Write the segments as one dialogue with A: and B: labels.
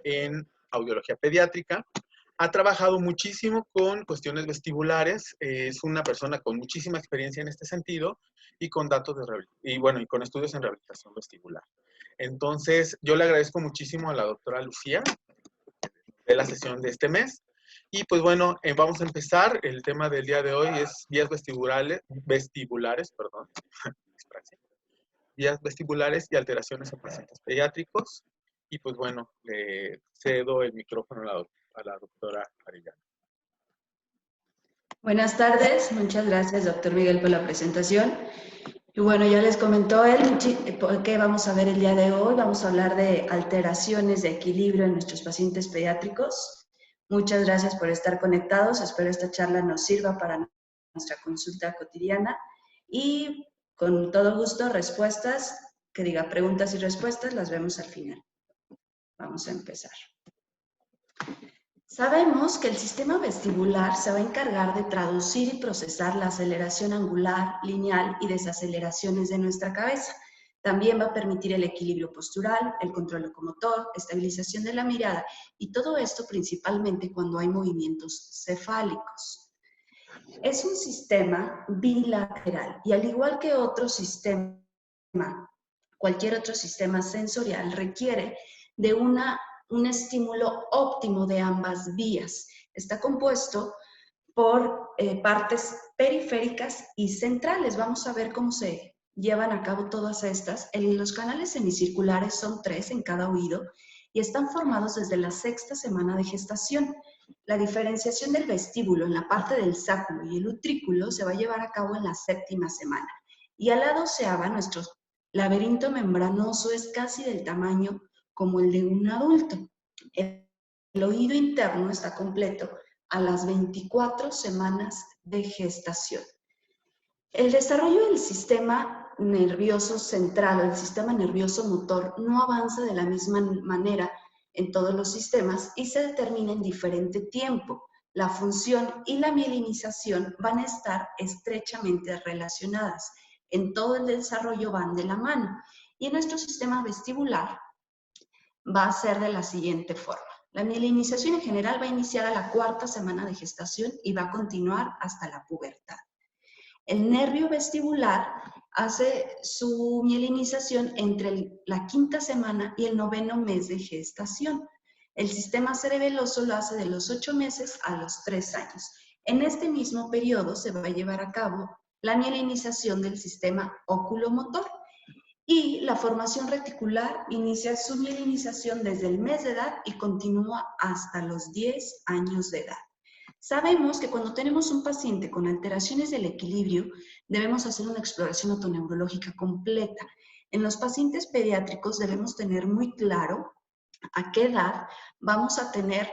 A: en audiología pediátrica. Ha trabajado muchísimo con cuestiones vestibulares, es una persona con muchísima experiencia en este sentido y con datos y con estudios en rehabilitación vestibular. Entonces, yo le agradezco muchísimo a la doctora Lucía de la sesión de este mes. Y pues bueno, vamos a empezar. El tema del día de hoy es vías vestibulares, perdón, vías vestibulares y alteraciones en pacientes pediátricos. Y pues bueno, le cedo el micrófono a la doctora Arellano.
B: Buenas tardes, muchas gracias, doctor Miguel, por la presentación. Y bueno, ya les comentó él por qué vamos a ver el día de hoy. Vamos a hablar de alteraciones de equilibrio en nuestros pacientes pediátricos. Muchas gracias por estar conectados. Espero esta charla nos sirva para nuestra consulta cotidiana. Y con todo gusto, preguntas y respuestas, las vemos al final. Vamos a empezar. Sabemos que el sistema vestibular se va a encargar de traducir y procesar la aceleración angular, lineal y desaceleraciones de nuestra cabeza. También va a permitir el equilibrio postural, el control locomotor, estabilización de la mirada y todo esto principalmente cuando hay movimientos cefálicos. Es un sistema bilateral y al igual que cualquier otro sistema sensorial requiere de un estímulo óptimo de ambas vías. Está compuesto por partes periféricas y centrales. Vamos a ver cómo se llevan a cabo todas estas. Los canales semicirculares son 3 en cada oído y están formados desde la 6ª semana de gestación. La diferenciación del vestíbulo en la parte del sáculo y el utrículo se va a llevar a cabo en la 7ª semana. Y a la 12ª, nuestro laberinto membranoso es casi del tamaño como el de un adulto. El oído interno está completo a las 24 semanas de gestación. El desarrollo del sistema nervioso central o el sistema nervioso motor no avanza de la misma manera en todos los sistemas y se determina en diferente tiempo. La función y la mielinización van a estar estrechamente relacionadas. En todo el desarrollo van de la mano. Y en nuestro sistema vestibular va a ser de la siguiente forma. La mielinización en general va a iniciar a la 4ª semana de gestación y va a continuar hasta la pubertad. El nervio vestibular hace su mielinización entre la 5ª semana y el 9º mes de gestación. El sistema cerebeloso lo hace de los 8 meses a los 3 años. En este mismo periodo se va a llevar a cabo la mielinización del sistema oculomotor. Y la formación reticular inicia su mielinización desde el mes de edad y continúa hasta los 10 años de edad. Sabemos que cuando tenemos un paciente con alteraciones del equilibrio, debemos hacer una exploración otoneurológica completa. En los pacientes pediátricos debemos tener muy claro a qué edad vamos a tener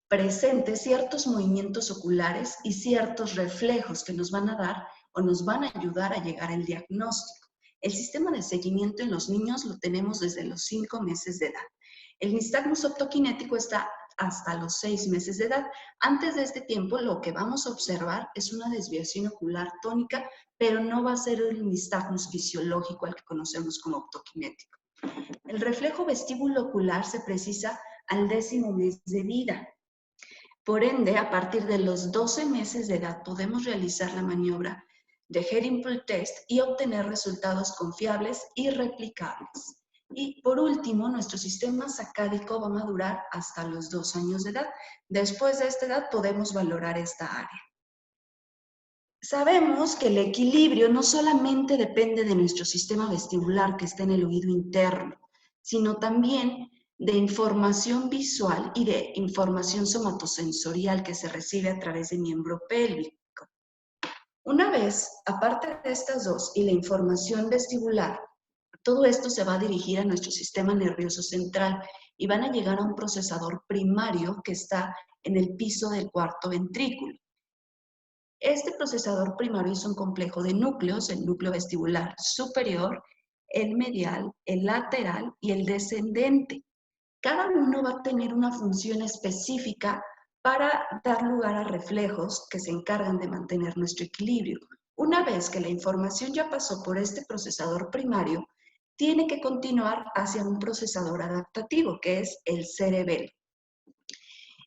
B: presentes ciertos movimientos oculares y ciertos reflejos que nos van a dar o nos van a ayudar a llegar al diagnóstico. El sistema de seguimiento en los niños lo tenemos desde los 5 meses de edad. El nistagmus optoquinético está hasta los 6 meses de edad. Antes de este tiempo, lo que vamos a observar es una desviación ocular tónica, pero no va a ser el nistagmus fisiológico al que conocemos como optoquinético. El reflejo vestíbulo ocular se precisa al 10º mes de vida. Por ende, a partir de los 12 meses de edad podemos realizar la maniobra de Head Impulse Test y obtener resultados confiables y replicables. Y por último, nuestro sistema sacádico va a madurar hasta los 2 años de edad. Después de esta edad podemos valorar esta área. Sabemos que el equilibrio no solamente depende de nuestro sistema vestibular que está en el oído interno, sino también de información visual y de información somatosensorial que se recibe a través del miembro pélvico. Una vez, aparte de estas dos y la información vestibular, todo esto se va a dirigir a nuestro sistema nervioso central y van a llegar a un procesador primario que está en el piso del 4º ventrículo. Este procesador primario es un complejo de núcleos, el núcleo vestibular superior, el medial, el lateral y el descendente. Cada uno va a tener una función específica para dar lugar a reflejos que se encargan de mantener nuestro equilibrio. Una vez que la información ya pasó por este procesador primario, tiene que continuar hacia un procesador adaptativo, que es el cerebelo.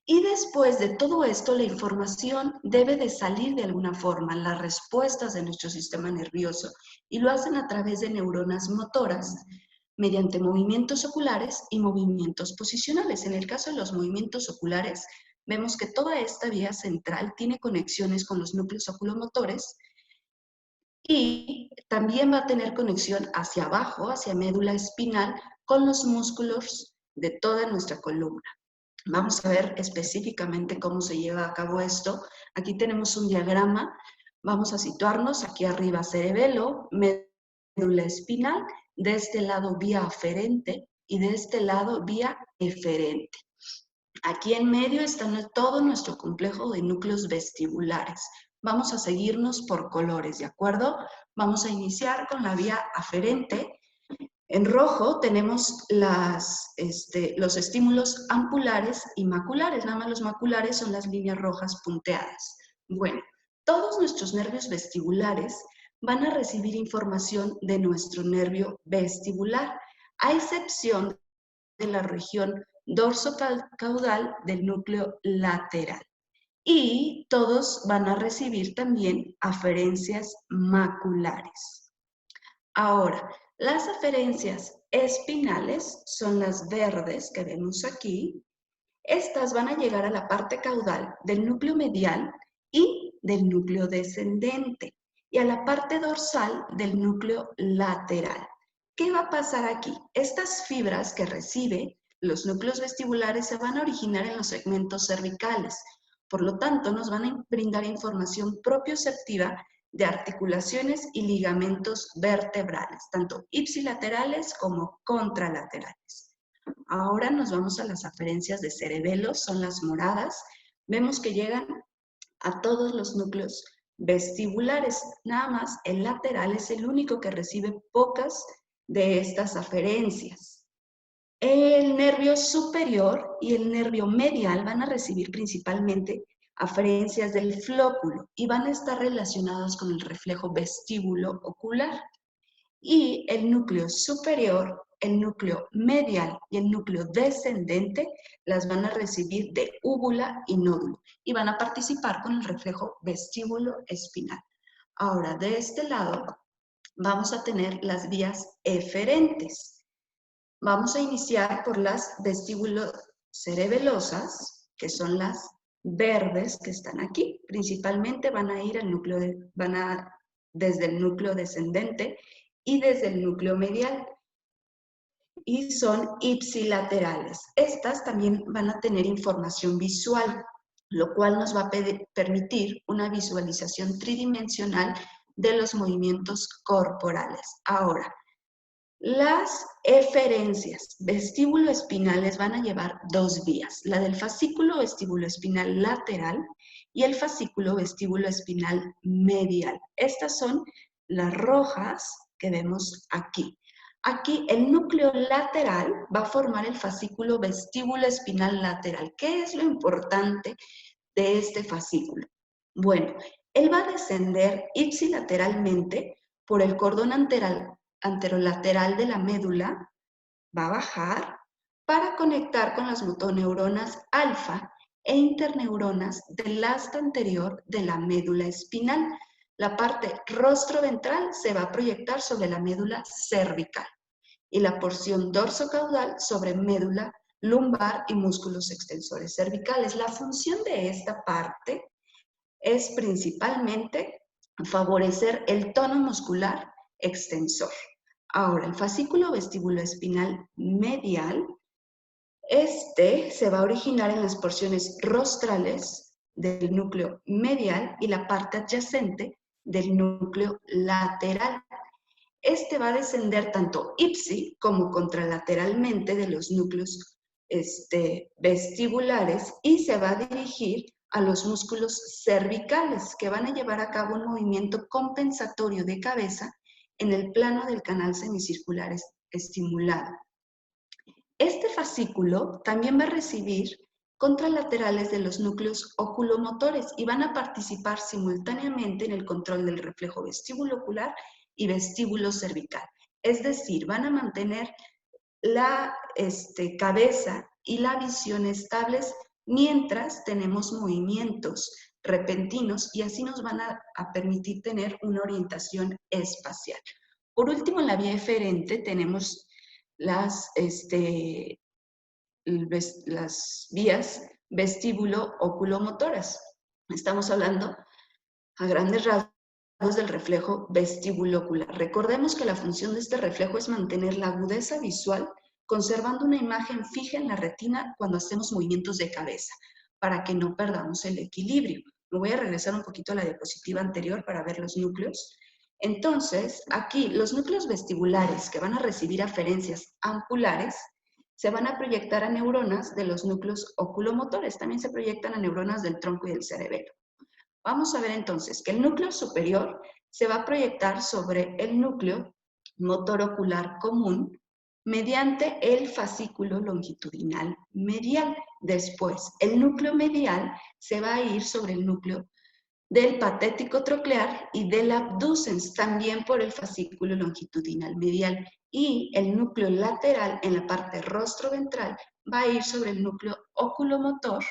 B: Y después de todo esto, la información debe de salir de alguna forma, las respuestas de nuestro sistema nervioso, y lo hacen a través de neuronas motoras, mediante movimientos oculares y movimientos posicionales. En el caso de los movimientos oculares, vemos que toda esta vía central tiene conexiones con los núcleos oculomotores y también va a tener conexión hacia abajo, hacia médula espinal, con los músculos de toda nuestra columna. Vamos a ver específicamente cómo se lleva a cabo esto. Aquí tenemos un diagrama. Vamos a situarnos aquí arriba, cerebelo, médula espinal, de este lado vía aferente y de este lado vía eferente. Aquí en medio está todo nuestro complejo de núcleos vestibulares. Vamos a seguirnos por colores, ¿de acuerdo? Vamos a iniciar con la vía aferente. En rojo tenemos los estímulos ampulares y maculares. Nada más los maculares son las líneas rojas punteadas. Bueno, todos nuestros nervios vestibulares van a recibir información de nuestro nervio vestibular, a excepción de la región dorsocaudal del núcleo lateral. Y todos van a recibir también aferencias maculares. Ahora, las aferencias espinales son las verdes que vemos aquí. Estas van a llegar a la parte caudal del núcleo medial y del núcleo descendente y a la parte dorsal del núcleo lateral. ¿Qué va a pasar aquí? Estas fibras que recibe los núcleos vestibulares se van a originar en los segmentos cervicales. Por lo tanto, nos van a brindar información propioceptiva de articulaciones y ligamentos vertebrales, tanto ipsilaterales como contralaterales. Ahora nos vamos a las aferencias de cerebelo, son las moradas. Vemos que llegan a todos los núcleos vestibulares. Nada más el lateral es el único que recibe pocas de estas aferencias. El nervio superior y el nervio medial van a recibir principalmente aferencias del flóculo y van a estar relacionadas con el reflejo vestíbulo ocular. Y el núcleo superior, el núcleo medial y el núcleo descendente las van a recibir de úvula y nódulo y van a participar con el reflejo vestíbulo espinal. Ahora, de este lado vamos a tener las vías eferentes. Vamos a iniciar por las vestíbulo cerebelosas, que son las verdes que están aquí. Principalmente van a ir al núcleo desde el núcleo descendente y desde el núcleo medial. Y son ipsilaterales. Estas también van a tener información visual, lo cual nos va a permitir una visualización tridimensional de los movimientos corporales. Ahora, las eferencias vestíbulo-espinales van a llevar dos vías, la del fascículo vestíbulo-espinal lateral y el fascículo vestíbulo-espinal medial. Estas son las rojas que vemos aquí. Aquí el núcleo lateral va a formar el fascículo vestíbulo-espinal lateral. ¿Qué es lo importante de este fascículo? Bueno, él va a descender ipsilateralmente por el cordón anterolateral de la médula, va a bajar para conectar con las motoneuronas alfa e interneuronas del asta anterior de la médula espinal. La parte rostro-ventral se va a proyectar sobre la médula cervical y la porción dorsocaudal sobre médula lumbar y músculos extensores cervicales. La función de esta parte es principalmente favorecer el tono muscular extensor. Ahora, el fascículo vestíbulo-espinal medial, se va a originar en las porciones rostrales del núcleo medial y la parte adyacente del núcleo lateral. Este va a descender tanto ipsi como contralateralmente de los núcleos vestibulares y se va a dirigir a los músculos cervicales que van a llevar a cabo un movimiento compensatorio de cabeza en el plano del canal semicircular estimulado. Este fascículo también va a recibir contralaterales de los núcleos oculomotores y van a participar simultáneamente en el control del reflejo vestíbulo ocular y vestíbulo cervical. Es decir, van a mantener la cabeza y la visión estables mientras tenemos movimientos repentinos y así nos van a permitir tener una orientación espacial. Por último, en la vía eferente tenemos las vías vestíbulo-oculomotoras. Estamos hablando a grandes rasgos del reflejo vestibulocular. Recordemos que la función de este reflejo es mantener la agudeza visual conservando una imagen fija en la retina cuando hacemos movimientos de cabeza, para que no perdamos el equilibrio. Me voy a regresar un poquito a la diapositiva anterior para ver los núcleos. Entonces, aquí los núcleos vestibulares que van a recibir aferencias ampulares se van a proyectar a neuronas de los núcleos oculomotores. También se proyectan a neuronas del tronco y del cerebelo. Vamos a ver entonces que el núcleo superior se va a proyectar sobre el núcleo motor ocular común mediante el fascículo longitudinal medial. Después, el núcleo medial se va a ir sobre el núcleo del patético troclear y del abducens, también por el fascículo longitudinal medial. Y el núcleo lateral en la parte rostroventral va a ir sobre el núcleo oculomotor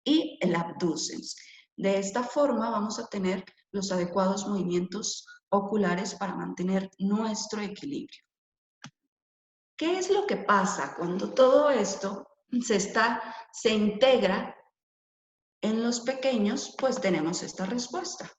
B: y el abducens. De esta forma vamos a tener los adecuados movimientos oculares para mantener nuestro equilibrio. ¿Qué es lo que pasa cuando todo esto se integra en los pequeños? Pues tenemos esta respuesta.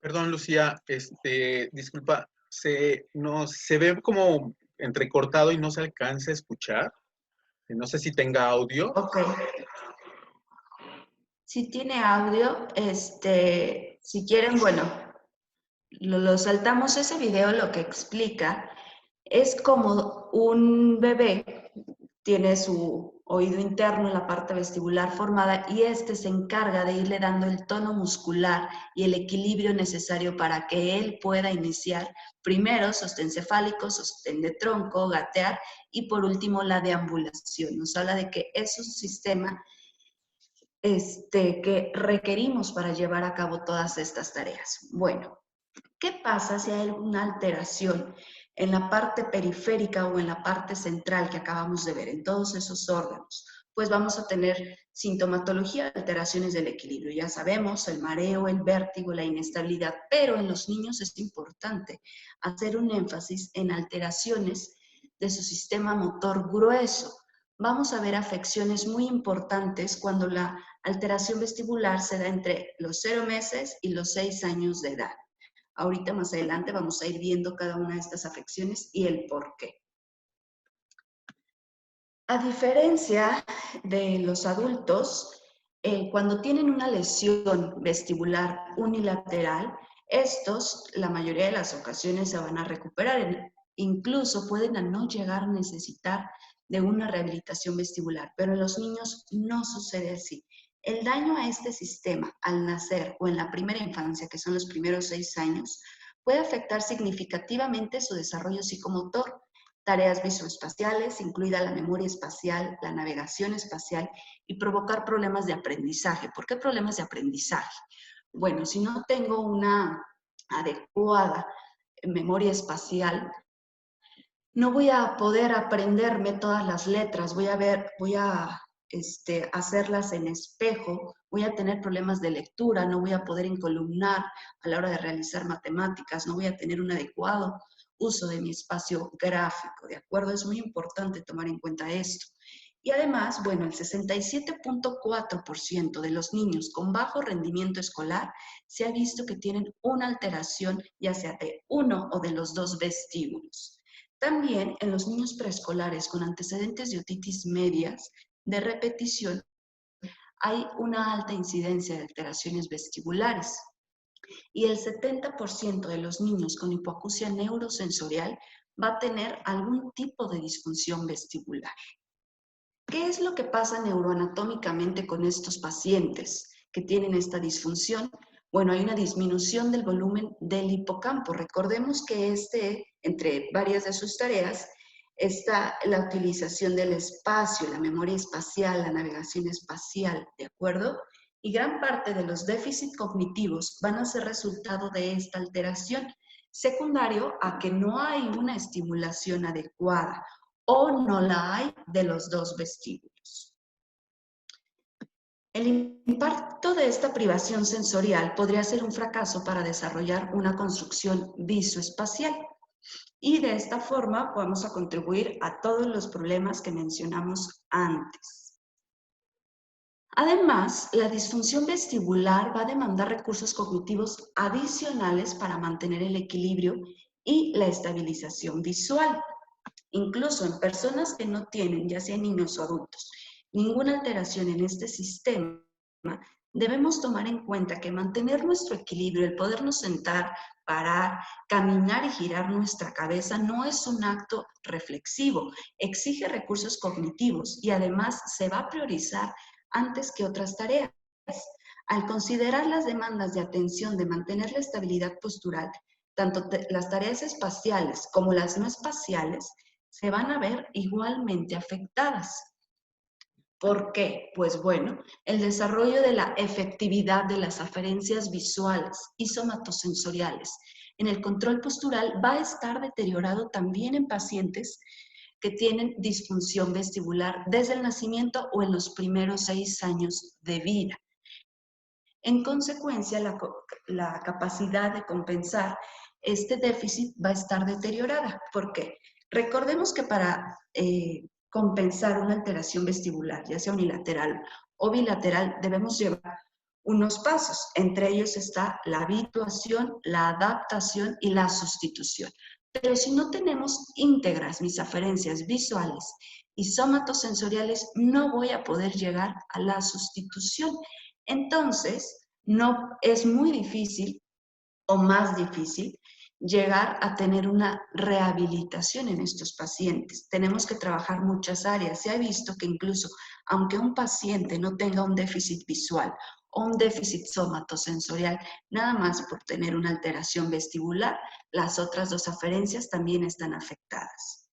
A: Perdón, Lucía, disculpa, se ve como entrecortado y no se alcanza a escuchar. No sé si tenga audio.
B: Ok. Si tiene audio, si quieren, bueno, lo saltamos. Ese video. Lo que explica es como un bebé tiene su oído interno en la parte vestibular formada y se encarga de irle dando el tono muscular y el equilibrio necesario para que él pueda iniciar primero sostén cefálico, sostén de tronco, gatear y por último la deambulación. Nos habla de que es un sistema que requerimos para llevar a cabo todas estas tareas. Bueno, ¿qué pasa si hay alguna alteración en la parte periférica o en la parte central que acabamos de ver, en todos esos órganos? Pues vamos a tener sintomatología de alteraciones del equilibrio. Ya sabemos, el mareo, el vértigo, la inestabilidad, pero en los niños es importante hacer un énfasis en alteraciones de su sistema motor grueso. Vamos a ver afecciones muy importantes cuando la alteración vestibular se da entre los 0 meses y los 6 años de edad. Ahorita más adelante vamos a ir viendo cada una de estas afecciones y el por qué. A diferencia de los adultos, cuando tienen una lesión vestibular unilateral, estos, la mayoría de las ocasiones, se van a recuperar. Incluso pueden no llegar a necesitar de una rehabilitación vestibular, pero en los niños no sucede así. El daño a este sistema al nacer o en la primera infancia, que son los primeros 6 años, puede afectar significativamente su desarrollo psicomotor, tareas visoespaciales, incluida la memoria espacial, la navegación espacial y provocar problemas de aprendizaje. ¿Por qué problemas de aprendizaje? Bueno, si no tengo una adecuada memoria espacial, no voy a poder aprenderme todas las letras, voy a hacerlas en espejo, voy a tener problemas de lectura, no voy a poder encolumnar a la hora de realizar matemáticas, no voy a tener un adecuado uso de mi espacio gráfico, ¿de acuerdo? Es muy importante tomar en cuenta esto. Y además, bueno, el 67.4% de los niños con bajo rendimiento escolar se ha visto que tienen una alteración ya sea de uno o de los dos vestíbulos. También en los niños preescolares con antecedentes de otitis medias de repetición hay una alta incidencia de alteraciones vestibulares y el 70% de los niños con hipoacusia neurosensorial va a tener algún tipo de disfunción vestibular. ¿Qué es lo que pasa neuroanatómicamente con estos pacientes que tienen esta disfunción? Bueno, hay una disminución del volumen del hipocampo. Recordemos que entre varias de sus tareas, está la utilización del espacio, la memoria espacial, la navegación espacial, ¿de acuerdo? Y gran parte de los déficits cognitivos van a ser resultado de esta alteración, secundario a que no hay una estimulación adecuada o no la hay de los dos vestíbulos. El impacto de esta privación sensorial podría ser un fracaso para desarrollar una construcción visoespacial y de esta forma vamos a contribuir a todos los problemas que mencionamos antes. Además, la disfunción vestibular va a demandar recursos cognitivos adicionales para mantener el equilibrio y la estabilización visual. Incluso en personas que no tienen, ya sean niños o adultos, ninguna alteración en este sistema, debemos tomar en cuenta que mantener nuestro equilibrio, el podernos sentar, parar, caminar y girar nuestra cabeza no es un acto reflexivo, exige recursos cognitivos y además se va a priorizar antes que otras tareas. Al considerar las demandas de atención de mantener la estabilidad postural, tanto las tareas espaciales como las no espaciales se van a ver igualmente afectadas. ¿Por qué? Pues bueno, el desarrollo de la efectividad de las aferencias visuales y somatosensoriales en el control postural va a estar deteriorado también en pacientes que tienen disfunción vestibular desde el nacimiento o en los primeros 6 años de vida. En consecuencia, la capacidad de compensar este déficit va a estar deteriorada. ¿Por qué? Recordemos que para compensar una alteración vestibular, ya sea unilateral o bilateral, debemos llevar unos pasos. Entre ellos está la habituación, la adaptación y la sustitución. Pero si no tenemos íntegras mis aferencias visuales y somatosensoriales, no voy a poder llegar a la sustitución. Entonces, no es muy difícil o más difícil llegar a tener una rehabilitación en estos pacientes. Tenemos que trabajar muchas áreas. Se ha visto que incluso aunque un paciente no tenga un déficit visual o un déficit somatosensorial, nada más por tener una alteración vestibular, las otras dos aferencias también están afectadas.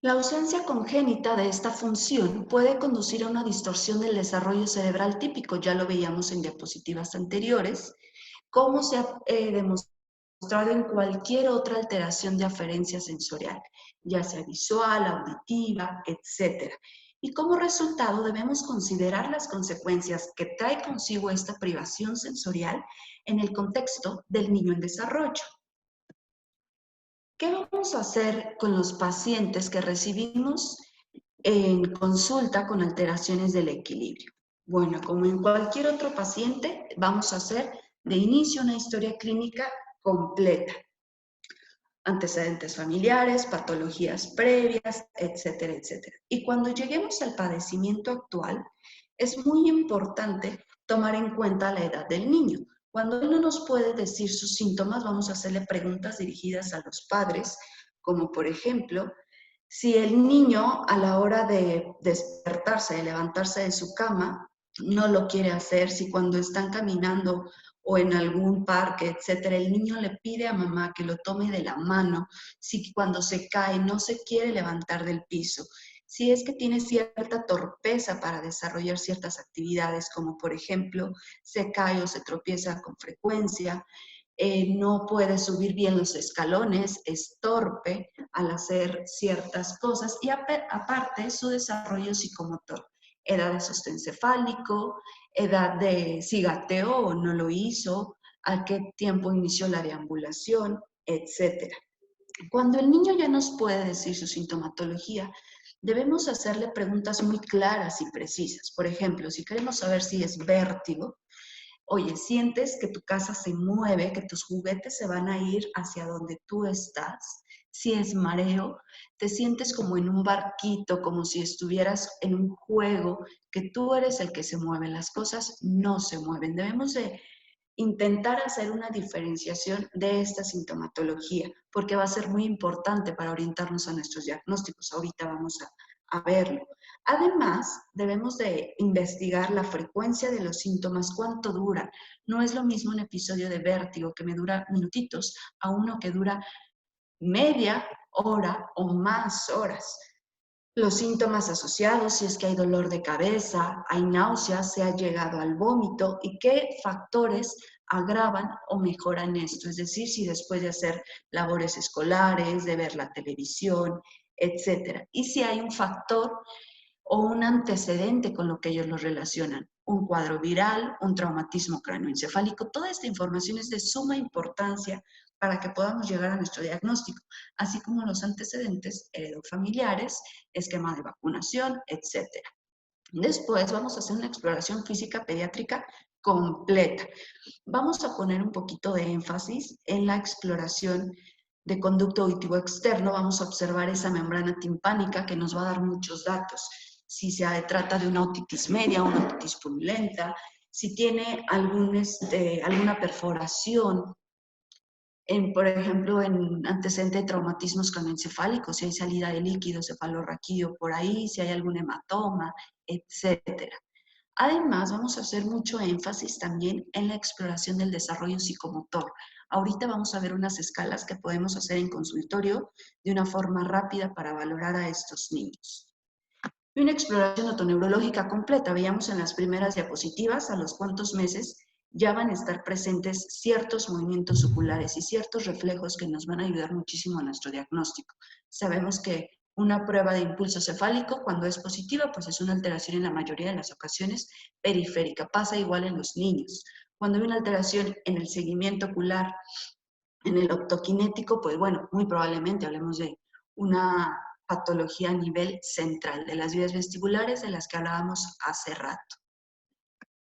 B: La ausencia congénita de esta función puede conducir a una distorsión del desarrollo cerebral típico, ya lo veíamos en diapositivas anteriores, como se ha demostrado en cualquier otra alteración de aferencia sensorial, ya sea visual, auditiva, etc. Y como resultado debemos considerar las consecuencias que trae consigo esta privación sensorial en el contexto del niño en desarrollo. ¿Qué vamos a hacer con los pacientes que recibimos en consulta con alteraciones del equilibrio? Bueno, como en cualquier otro paciente, vamos a hacer de inicio una historia clínica completa. Antecedentes familiares, patologías previas, etcétera, etcétera. Y cuando lleguemos al padecimiento actual, es muy importante tomar en cuenta la edad del niño. Cuando él no nos puede decir sus síntomas, vamos a hacerle preguntas dirigidas a los padres, como por ejemplo, si el niño a la hora de despertarse, de levantarse de su cama, no lo quiere hacer, si cuando están caminando o en algún parque, etcétera, el niño le pide a mamá que lo tome de la mano, si cuando se cae no se quiere levantar del piso, Si es que tiene cierta torpeza para desarrollar ciertas actividades, como por ejemplo, se cae o se tropieza con frecuencia, no puede subir bien los escalones, es torpe al hacer ciertas cosas y aparte su desarrollo psicomotor, edad de sostén cefálico, edad de si gateó o no lo hizo, a qué tiempo inició la deambulación, etcétera. Cuando el niño ya nos puede decir su sintomatología, debemos hacerle preguntas muy claras y precisas. Por ejemplo, si queremos saber si es vértigo, oye, sientes que tu casa se mueve, que tus juguetes se van a ir hacia donde tú estás. Si es mareo, te sientes como en un barquito, como si estuvieras en un juego, que tú eres el que se mueve. Las cosas no se mueven. Debemos de intentar hacer una diferenciación de esta sintomatología, porque va a ser muy importante para orientarnos a nuestros diagnósticos. Ahorita vamos a verlo. Además, debemos de investigar la frecuencia de los síntomas, cuánto dura. No es lo mismo un episodio de vértigo que me dura minutitos a uno que dura media hora o más horas. Los síntomas asociados, si es que hay dolor de cabeza, hay náuseas, se ha llegado al vómito y qué factores agravan o mejoran esto. Es decir, si después de hacer labores escolares, de ver la televisión, etcétera. Y si hay un factor o un antecedente con lo que ellos lo relacionan, un cuadro viral, un traumatismo cráneoencefálico. Toda esta información es de suma importancia para que podamos llegar a nuestro diagnóstico, así como los antecedentes heredofamiliares, esquema de vacunación, etc. Después vamos a hacer una exploración física pediátrica completa. Vamos a poner un poquito de énfasis en la exploración de conducto auditivo externo. Vamos a observar esa membrana timpánica que nos va a dar muchos datos. Si se trata de una otitis media, una otitis purulenta, si tiene alguna perforación, por ejemplo, en antecedente de traumatismos craneoencefálicos, si hay salida de líquido cefalorraquídeo por ahí, si hay algún hematoma, etcétera. Además, vamos a hacer mucho énfasis también en la exploración del desarrollo psicomotor. Ahorita vamos a ver unas escalas que podemos hacer en consultorio de una forma rápida para valorar a estos niños. Y una exploración otoneurológica completa. Veíamos en las primeras diapositivas a los cuantos meses ya van a estar presentes ciertos movimientos oculares y ciertos reflejos que nos van a ayudar muchísimo a nuestro diagnóstico. Sabemos que una prueba de impulso cefálico, cuando es positiva, pues es una alteración en la mayoría de las ocasiones periférica. Pasa igual en los niños. Cuando hay una alteración en el seguimiento ocular, en el optoquinético, pues bueno, muy probablemente hablemos de una patología a nivel central de las vías vestibulares de las que hablábamos hace rato.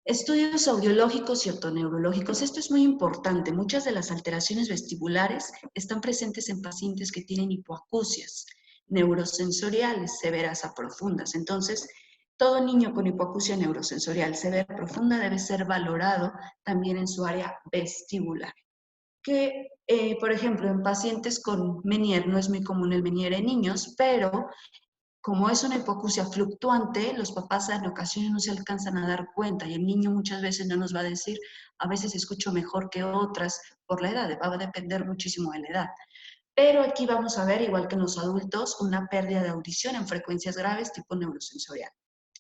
B: Estudios audiológicos y ortoneurológicos. Esto es muy importante. Muchas de las alteraciones vestibulares están presentes en pacientes que tienen hipoacusias neurosensoriales severas a profundas. Entonces, todo niño con hipoacusia neurosensorial severa a profunda debe ser valorado también en su área vestibular. Que, por ejemplo, en pacientes con Meniere, no es muy común el Meniere en niños, pero como es una hipoacusia fluctuante, los papás en ocasiones no se alcanzan a dar cuenta y el niño muchas veces no nos va a decir, a veces escucho mejor que otras por la edad, va a depender muchísimo de la edad. Pero aquí vamos a ver, igual que en los adultos, una pérdida de audición en frecuencias graves tipo neurosensorial.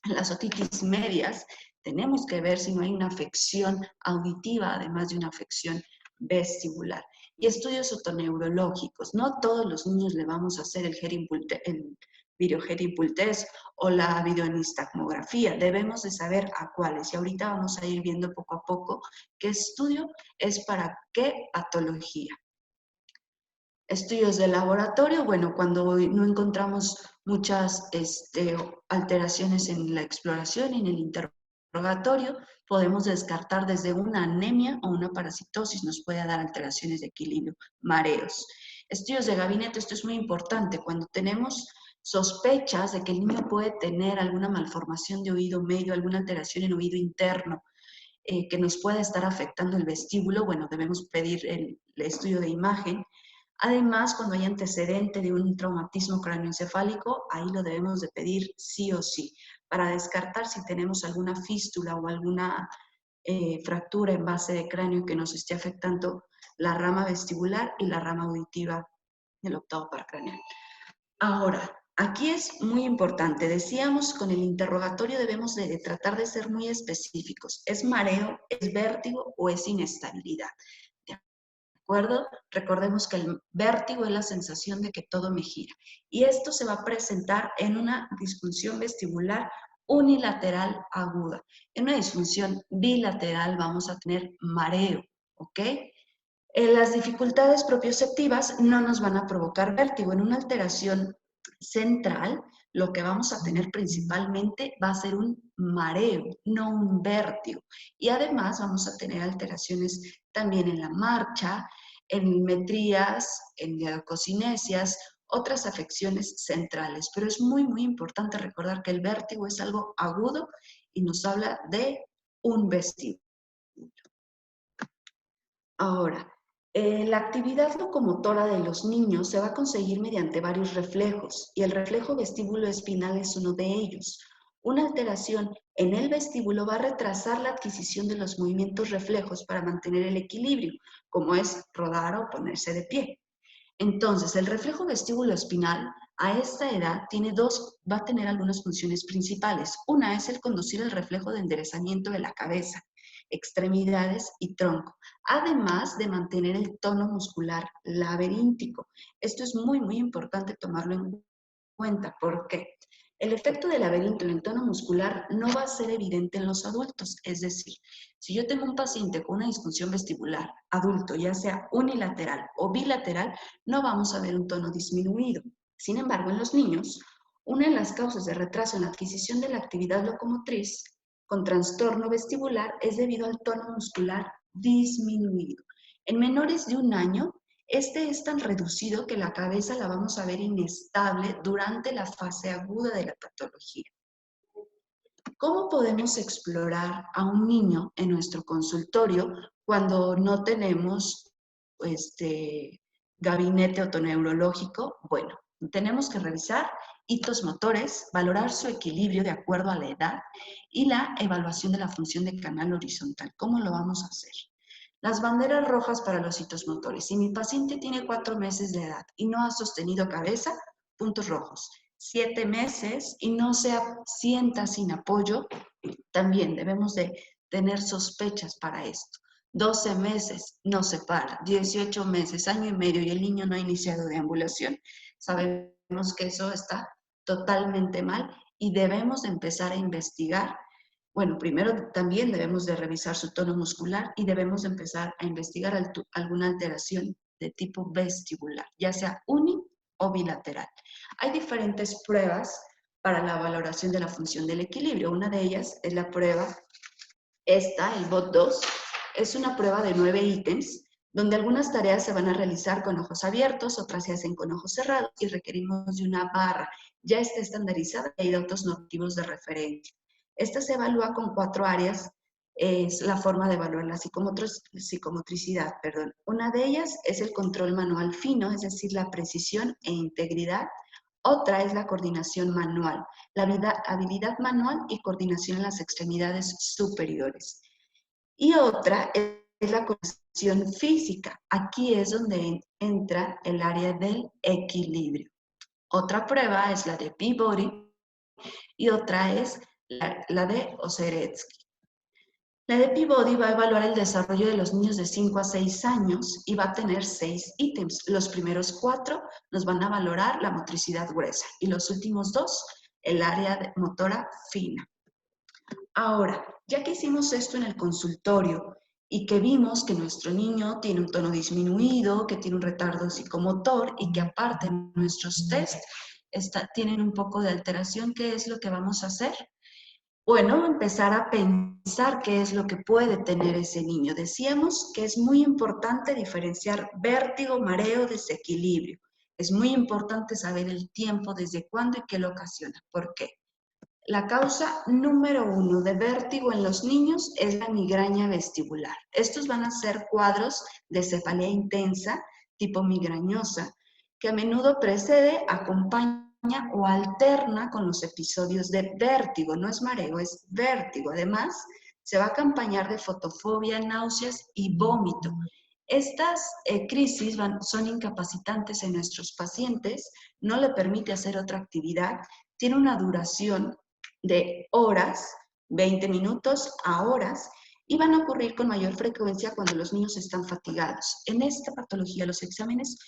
B: En las otitis medias tenemos que ver si no hay una afección auditiva, además de una afección vestibular. Y estudios otoneurológicos. No todos los niños le vamos a hacer el video head input test o la videonistagmografía. Debemos de saber a cuáles. Y ahorita vamos a ir viendo poco a poco qué estudio es para qué patología. Estudios de laboratorio, bueno, cuando no encontramos muchas alteraciones en la exploración y en el interrogatorio, podemos descartar desde una anemia o una parasitosis, nos puede dar alteraciones de equilibrio, mareos. Estudios de gabinete, esto es muy importante, cuando tenemos sospechas de que el niño puede tener alguna malformación de oído medio, alguna alteración en oído interno, que nos pueda estar afectando el vestíbulo, bueno, debemos pedir el estudio de imagen. Además, cuando hay antecedente de un traumatismo craneoencefálico, ahí lo debemos de pedir sí o sí, para descartar si tenemos alguna fístula o alguna fractura en base de cráneo que nos esté afectando la rama vestibular y la rama auditiva del octavo par craneal. Ahora, Aquí es muy importante. Decíamos, con el interrogatorio debemos de tratar de ser muy específicos. ¿Es mareo, es vértigo o es inestabilidad? ¿De acuerdo? Recordemos que el vértigo es la sensación de que todo me gira. Y esto se va a presentar en una disfunción vestibular unilateral aguda. En una disfunción bilateral vamos a tener mareo, ¿ok? Las dificultades propioceptivas no nos van a provocar vértigo. En una alteración central, lo que vamos a tener principalmente va a ser un mareo, no un vértigo. Y además vamos a tener alteraciones también en la marcha, en metrías, en cocinesias, otras afecciones centrales. Pero es muy, muy importante recordar que el vértigo es algo agudo y nos habla de un vestíbulo. Ahora, la actividad locomotora de los niños se va a conseguir mediante varios reflejos y el reflejo vestíbulo espinal es uno de ellos. Una alteración en el vestíbulo va a retrasar la adquisición de los movimientos reflejos para mantener el equilibrio, como es rodar o ponerse de pie. Entonces, el reflejo vestíbulo espinal a esta edad va a tener algunas funciones principales. Una es el conducir el reflejo de enderezamiento de la cabeza, extremidades y tronco, además de mantener el tono muscular laberíntico. Esto es muy, muy importante tomarlo en cuenta porque el efecto del laberinto en el tono muscular no va a ser evidente en los adultos. Es decir, si yo tengo un paciente con una disfunción vestibular adulto, ya sea unilateral o bilateral, no vamos a ver un tono disminuido. Sin embargo, en los niños, una de las causas de retraso en la adquisición de la actividad locomotriz con trastorno vestibular es debido al tono muscular disminuido. En menores de 1 año, este es tan reducido que la cabeza la vamos a ver inestable durante la fase aguda de la patología. ¿Cómo podemos explorar a un niño en nuestro consultorio cuando no tenemos gabinete otoneurológico? Bueno, tenemos que revisar hitos motores, valorar su equilibrio de acuerdo a la edad y la evaluación de la función de canal horizontal. ¿Cómo lo vamos a hacer? Las banderas rojas para los hitos motores. Si mi paciente tiene 4 meses de edad y no ha sostenido cabeza, puntos rojos. 7 meses y no se sienta sin apoyo, también debemos de tener sospechas para esto. 12 meses, no se para. 18 meses, año y medio y el niño no ha iniciado deambulación. Sabemos que eso está totalmente mal y debemos de empezar a investigar. Bueno, primero también debemos de revisar su tono muscular y debemos de empezar a investigar alguna alteración de tipo vestibular, ya sea uni o bilateral. Hay diferentes pruebas para la valoración de la función del equilibrio. Una de ellas es la prueba el BOT2, es una prueba de 9 ítems, donde algunas tareas se van a realizar con ojos abiertos, otras se hacen con ojos cerrados y requerimos de una barra. Ya está estandarizada y hay datos normativos de referencia. Esta se evalúa con 4 áreas, es la forma de evaluar la psicomotricidad. Una de ellas es el control manual fino, es decir, la precisión e integridad. Otra es la coordinación manual, la habilidad manual y coordinación en las extremidades superiores. Y otra es la coordinación física. Aquí es donde entra el área del equilibrio. Otra prueba es la de Peabody y otra es la de Oseretsky. La de Peabody va a evaluar el desarrollo de los niños de 5 a 6 años y va a tener 6 ítems. Los primeros 4 nos van a valorar la motricidad gruesa y los últimos 2 el área motora fina. Ahora, ya que hicimos esto en el consultorio y que vimos que nuestro niño tiene un tono disminuido, que tiene un retardo psicomotor y que aparte nuestros test tienen un poco de alteración, ¿qué es lo que vamos a hacer? Bueno, empezar a pensar qué es lo que puede tener ese niño. Decíamos que es muy importante diferenciar vértigo, mareo, desequilibrio. Es muy importante saber el tiempo, desde cuándo y qué lo ocasiona. ¿Por qué? La causa número 1 de vértigo en los niños es la migraña vestibular. Estos van a ser cuadros de cefalea intensa, tipo migrañosa, que a menudo precede, acompaña o alterna con los episodios de vértigo. No es mareo, es vértigo. Además, se va a acompañar de fotofobia, náuseas y vómito. Estas crisis son incapacitantes en nuestros pacientes, no le permite hacer otra actividad, tiene una duración de horas, 20 minutos a horas, y van a ocurrir con mayor frecuencia cuando los niños están fatigados. En esta patología, los exámenes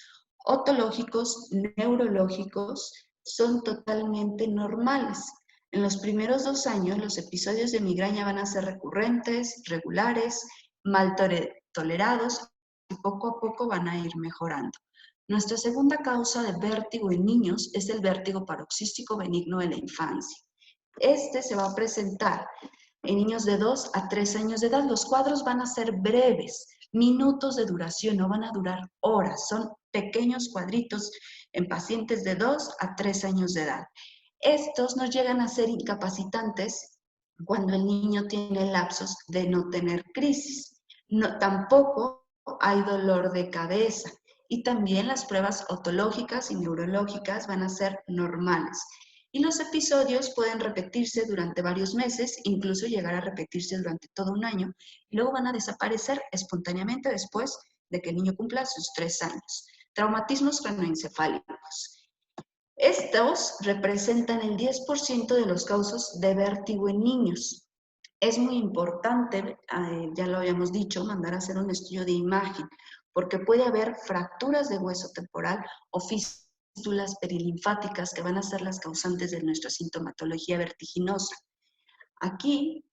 B: otológicos, neurológicos, son totalmente normales. En los primeros 2 años, los episodios de migraña van a ser recurrentes, regulares, mal tolerados, y poco a poco van a ir mejorando. Nuestra segunda causa de vértigo en niños es el vértigo paroxístico benigno en la infancia. Este se va a presentar en niños de 2 a 3 años de edad. Los cuadros van a ser breves, minutos de duración, no van a durar horas. Son pequeños cuadritos en pacientes de 2 a 3 años de edad. Estos no llegan a ser incapacitantes cuando el niño tiene lapsos de no tener crisis. No, tampoco hay dolor de cabeza, y también las pruebas otológicas y neurológicas van a ser normales. Y los episodios pueden repetirse durante varios meses, incluso llegar a repetirse durante todo un año, y luego van a desaparecer espontáneamente después de que el niño cumpla sus 3 años. Traumatismos cranoencefálicos. Estos representan el 10% de los casos de vértigo en niños. Es muy importante, ya lo habíamos dicho, mandar a hacer un estudio de imagen, porque puede haber fracturas de hueso temporal o fístulas perilinfáticas que van a ser las causantes de nuestra sintomatología vertiginosa. Aquí,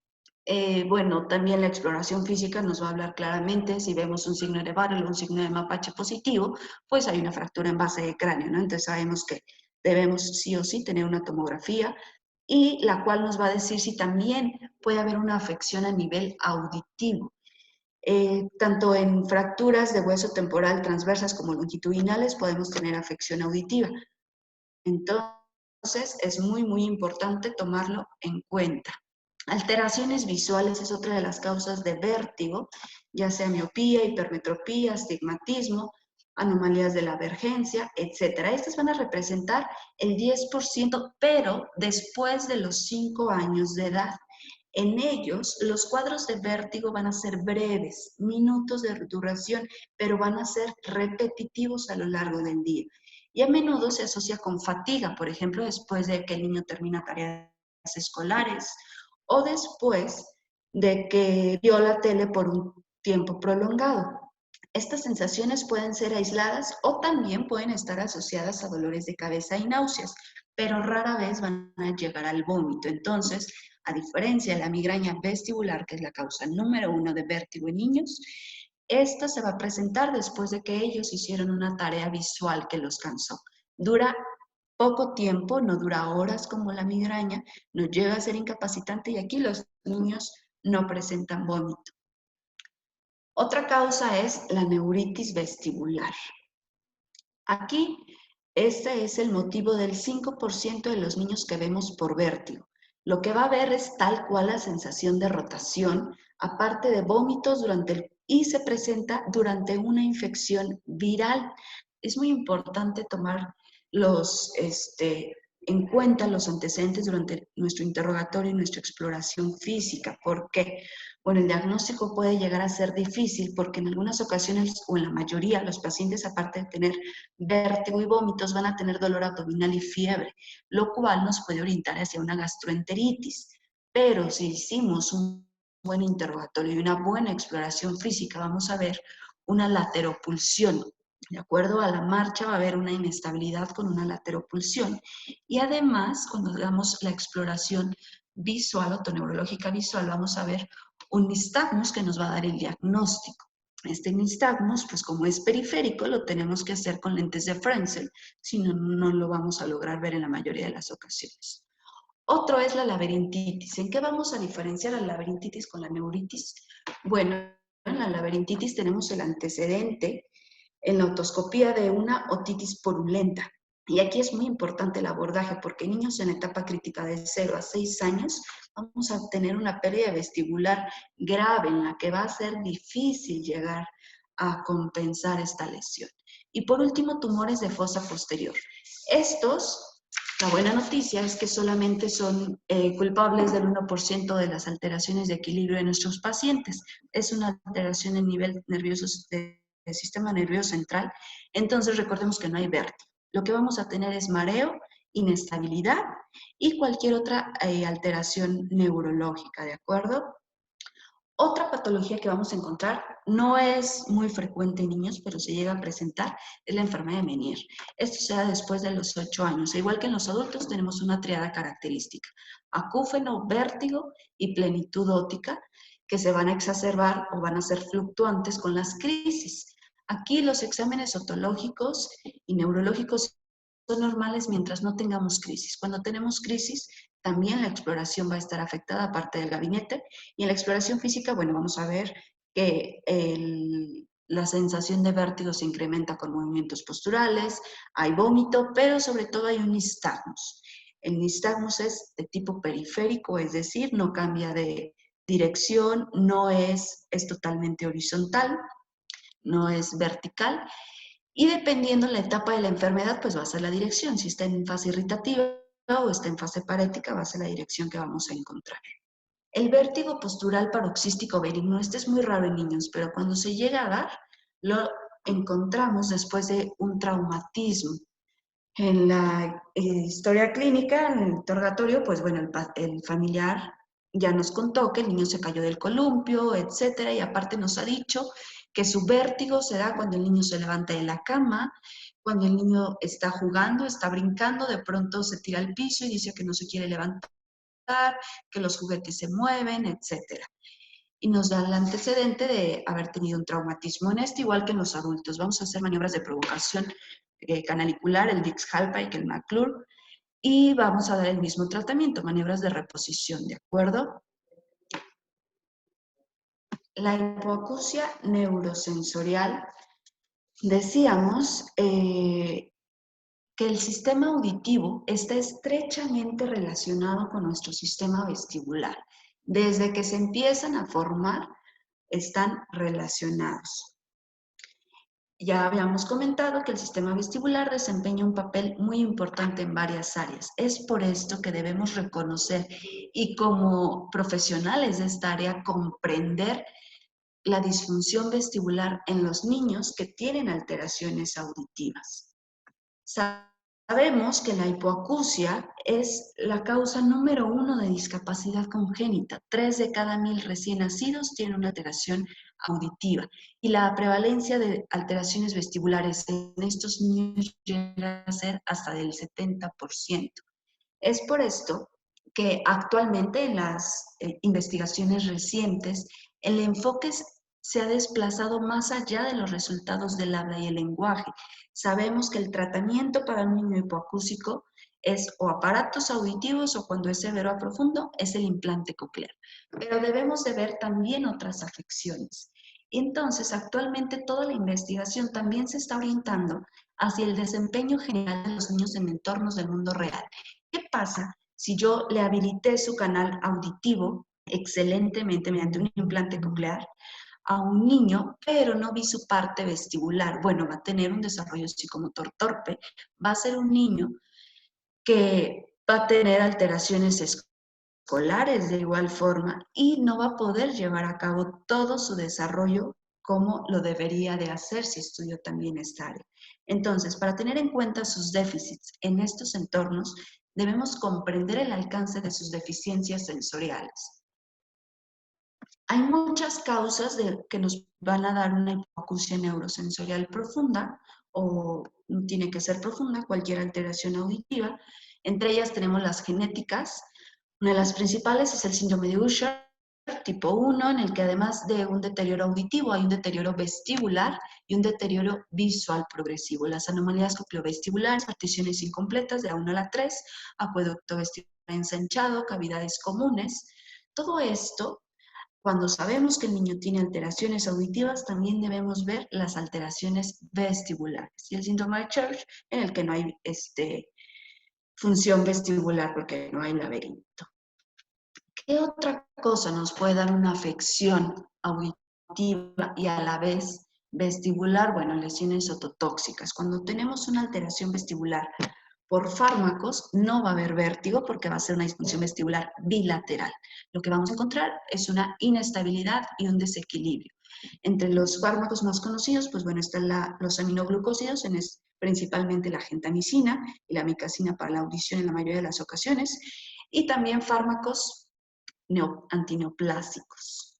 B: bueno, también la exploración física nos va a hablar claramente. Si vemos un signo de Barrel o un signo de mapache positivo, pues hay una fractura en base de cráneo, ¿no? Entonces sabemos que debemos sí o sí tener una tomografía, y la cual nos va a decir si también puede haber una afección a nivel auditivo. Tanto en fracturas de hueso temporal transversas como longitudinales podemos tener afección auditiva. Entonces, es muy, muy importante tomarlo en cuenta. Alteraciones visuales es otra de las causas de vértigo, ya sea miopía, hipermetropía, astigmatismo, anomalías de la vergencia, etc. Estas van a representar el 10%, pero después de los 5 años de edad. En ellos, los cuadros de vértigo van a ser breves, minutos de duración, pero van a ser repetitivos a lo largo del día. Y a menudo se asocia con fatiga, por ejemplo, después de que el niño termina tareas escolares o después de que vio la tele por un tiempo prolongado. Estas sensaciones pueden ser aisladas o también pueden estar asociadas a dolores de cabeza y náuseas, pero rara vez van a llegar al vómito. Entonces, a diferencia de la migraña vestibular, que es la causa número 1 de vértigo en niños, esta se va a presentar después de que ellos hicieron una tarea visual que los cansó. Dura poco tiempo, no dura horas como la migraña, no llega a ser incapacitante, y aquí los niños no presentan vómito. Otra causa es la neuritis vestibular. Aquí, este es el motivo del 5% de los niños que vemos por vértigo. Lo que va a ver es tal cual la sensación de rotación, aparte de vómitos y se presenta durante una infección viral. Es muy importante tomar en cuenta los antecedentes durante nuestro interrogatorio y nuestra exploración física. ¿Por qué? Bueno, el diagnóstico puede llegar a ser difícil porque en algunas ocasiones, o en la mayoría, los pacientes, aparte de tener vértigo y vómitos, van a tener dolor abdominal y fiebre, lo cual nos puede orientar hacia una gastroenteritis. Pero si hicimos un buen interrogatorio y una buena exploración física, vamos a ver una lateropulsión. De acuerdo a la marcha va a haber una inestabilidad con una lateropulsión. Y además, cuando hagamos la exploración visual, otoneurológica visual, vamos a ver un nistagmus que nos va a dar el diagnóstico. Este nistagmus, pues como es periférico, lo tenemos que hacer con lentes de Frenzel, si no, no lo vamos a lograr ver en la mayoría de las ocasiones. Otro es la laberintitis. ¿En qué vamos a diferenciar la laberintitis con la neuritis? Bueno, en la laberintitis tenemos el antecedente en la otoscopía de una otitis purulenta. Y aquí es muy importante el abordaje, porque niños en etapa crítica de 0 a 6 años vamos a tener una pérdida vestibular grave en la que va a ser difícil llegar a compensar esta lesión. Y por último, tumores de fosa posterior. Estos, la buena noticia es que solamente son culpables del 1% de las alteraciones de equilibrio de nuestros pacientes. Es una alteración en nivel nervioso sistema nervioso central, entonces recordemos que no hay vértigo. Lo que vamos a tener es mareo, inestabilidad y cualquier otra alteración neurológica, ¿de acuerdo? Otra patología que vamos a encontrar, no es muy frecuente en niños, pero se llega a presentar, es la enfermedad de Meniere. Esto se da después de los 8 años. Igual que en los adultos, tenemos una triada característica: acúfeno, vértigo y plenitud óptica, que se van a exacerbar o van a ser fluctuantes con las crisis. Aquí los exámenes otológicos y neurológicos son normales mientras no tengamos crisis. Cuando tenemos crisis, también la exploración va a estar afectada, aparte del gabinete. Y en la exploración física, bueno, vamos a ver que la sensación de vértigo se incrementa con movimientos posturales, hay vómito, pero sobre todo hay un nistagmus. El nistagmus es de tipo periférico, es decir, no cambia de dirección, no es totalmente horizontal, no es vertical. Y dependiendo la etapa de la enfermedad, pues va a ser la dirección. Si está en fase irritativa o está en fase parética, va a ser la dirección que vamos a encontrar. El vértigo postural paroxístico benigno, este es muy raro en niños, pero cuando se llega a dar, lo encontramos después de un traumatismo. En la historia clínica, en el interrogatorio, pues bueno, el familiar ya nos contó que el niño se cayó del columpio, etcétera, y aparte nos ha dicho que su vértigo se da cuando el niño se levanta de la cama, cuando el niño está jugando, está brincando, de pronto se tira al piso y dice que no se quiere levantar, que los juguetes se mueven, etcétera. Y nos da el antecedente de haber tenido un traumatismo en este, igual que en los adultos. Vamos a hacer maniobras de provocación canalicular, el Dix-Hallpike, el McClure, y vamos a dar el mismo tratamiento, maniobras de reposición, ¿de acuerdo? La hipoacusia neurosensorial, decíamos que el sistema auditivo está estrechamente relacionado con nuestro sistema vestibular. Desde que se empiezan a formar, están relacionados. Ya habíamos comentado que el sistema vestibular desempeña un papel muy importante en varias áreas. Es por esto que debemos reconocer y como profesionales de esta área comprender la disfunción vestibular en los niños que tienen alteraciones auditivas. Sabemos que la hipoacusia es la causa número 1 de discapacidad congénita. 3 de cada 1000 recién nacidos tienen una alteración auditiva y la prevalencia de alteraciones vestibulares en estos niños llega a ser hasta del 70%. Es por esto que actualmente en las investigaciones recientes el enfoque se ha desplazado más allá de los resultados del habla y el lenguaje. Sabemos que el tratamiento para un niño hipoacúsico es o aparatos auditivos o cuando es severo a profundo es el implante coclear. Pero debemos de ver también otras afecciones. Entonces, actualmente toda la investigación también se está orientando hacia el desempeño general de los niños en entornos del mundo real. ¿Qué pasa si yo le habilité su canal auditivo excelentemente mediante un implante coclear a un niño, pero no vi su parte vestibular? Bueno, va a tener un desarrollo psicomotor torpe, va a ser un niño que va a tener alteraciones escolares de igual forma y no va a poder llevar a cabo todo su desarrollo como lo debería de hacer si estudió también esta área. Entonces, para tener en cuenta sus déficits en estos entornos, debemos comprender el alcance de sus deficiencias sensoriales. Hay muchas causas que nos van a dar una hipoacusia neurosensorial profunda, o no tiene que ser profunda, cualquier alteración auditiva. Entre ellas tenemos las genéticas. Una de las principales es el síndrome de Usher, tipo 1, en el que además de un deterioro auditivo hay un deterioro vestibular y un deterioro visual progresivo. Las anomalías cocleovestibulares, particiones incompletas de la 1 a la 3, acueducto vestibular ensanchado, cavidades comunes. Todo esto, cuando sabemos que el niño tiene alteraciones auditivas, también debemos ver las alteraciones vestibulares. Y el síndrome de Church, en el que no hay función vestibular porque no hay laberinto. ¿Qué otra cosa nos puede dar una afección auditiva y a la vez vestibular? Bueno, lesiones ototóxicas. Cuando tenemos una alteración vestibular por fármacos, no va a haber vértigo porque va a ser una disfunción vestibular bilateral. Lo que vamos a encontrar es una inestabilidad y un desequilibrio. Entre los fármacos más conocidos, pues bueno, están los aminoglucósidos, principalmente la gentamicina y la amicacina para la audición en la mayoría de las ocasiones, y también fármacos antineoplásicos.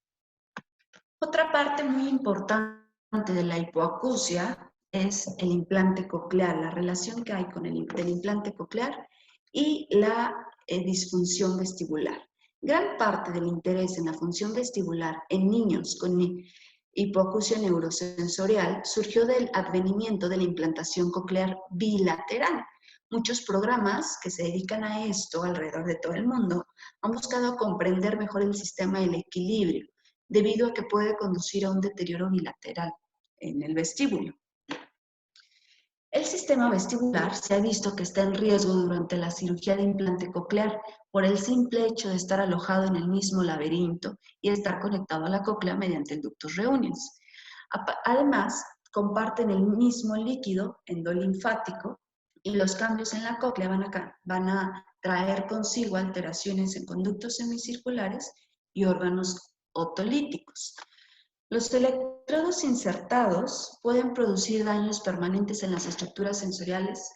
B: Otra parte muy importante de la hipoacusia es el implante coclear, la relación que hay con el implante coclear y la disfunción vestibular. Gran parte del interés en la función vestibular en niños con hipoacusia neurosensorial surgió del advenimiento de la implantación coclear bilateral. Muchos programas que se dedican a esto alrededor de todo el mundo han buscado comprender mejor el sistema del equilibrio, debido a que puede conducir a un deterioro bilateral en el vestíbulo. El sistema vestibular se ha visto que está en riesgo durante la cirugía de implante coclear por el simple hecho de estar alojado en el mismo laberinto y estar conectado a la cóclea mediante el ductus reunions. Además, comparten el mismo líquido endolinfático y los cambios en la cóclea van a traer consigo alteraciones en conductos semicirculares y órganos otolíticos. Los electrodos insertados pueden producir daños permanentes en las estructuras sensoriales,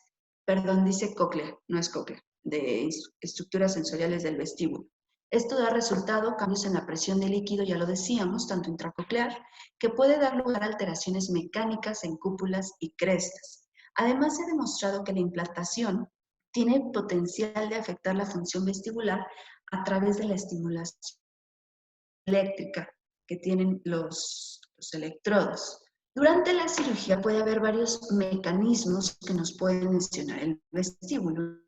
B: perdón, dice cóclea, no es cóclea, de estructuras sensoriales del vestíbulo. Esto da resultado cambios en la presión del líquido, ya lo decíamos, tanto intracoclear, que puede dar lugar a alteraciones mecánicas en cúpulas y crestas. Además, se ha demostrado que la implantación tiene potencial de afectar la función vestibular a través de la estimulación eléctrica que tienen los electrodos. Durante la cirugía puede haber varios mecanismos que nos pueden lesionar el vestíbulo.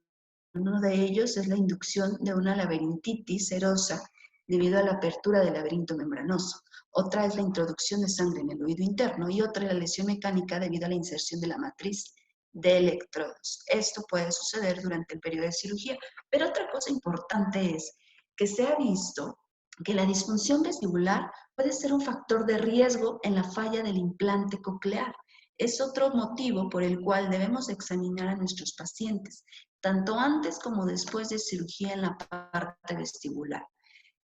B: Uno de ellos es la inducción de una laberintitis serosa debido a la apertura del laberinto membranoso. Otra es la introducción de sangre en el oído interno y otra es la lesión mecánica debido a la inserción de la matriz de electrodos. Esto puede suceder durante el periodo de cirugía, pero otra cosa importante es que se ha visto que la disfunción vestibular puede ser un factor de riesgo en la falla del implante coclear. Es otro motivo por el cual debemos examinar a nuestros pacientes, tanto antes como después de cirugía en la parte vestibular.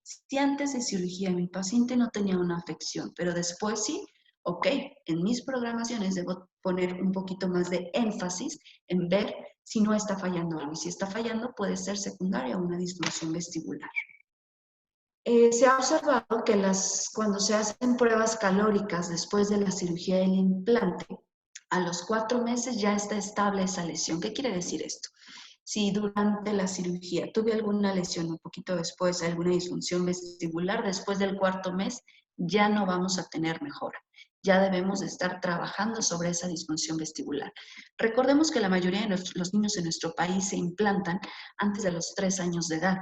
B: Si antes de cirugía mi paciente no tenía una afección, pero después sí, ok, en mis programaciones debo poner un poquito más de énfasis en ver si no está fallando algo. Y si está fallando, puede ser secundaria a una disfunción vestibular. Se ha observado que cuando se hacen pruebas calóricas después de la cirugía del implante, a los 4 meses ya está estable esa lesión. ¿Qué quiere decir esto? Si durante la cirugía tuve alguna lesión un poquito después, alguna disfunción vestibular, después del 4.º mes ya no vamos a tener mejora. Ya debemos de estar trabajando sobre esa disfunción vestibular. Recordemos que la mayoría de los niños en nuestro país se implantan antes de los 3 años de edad.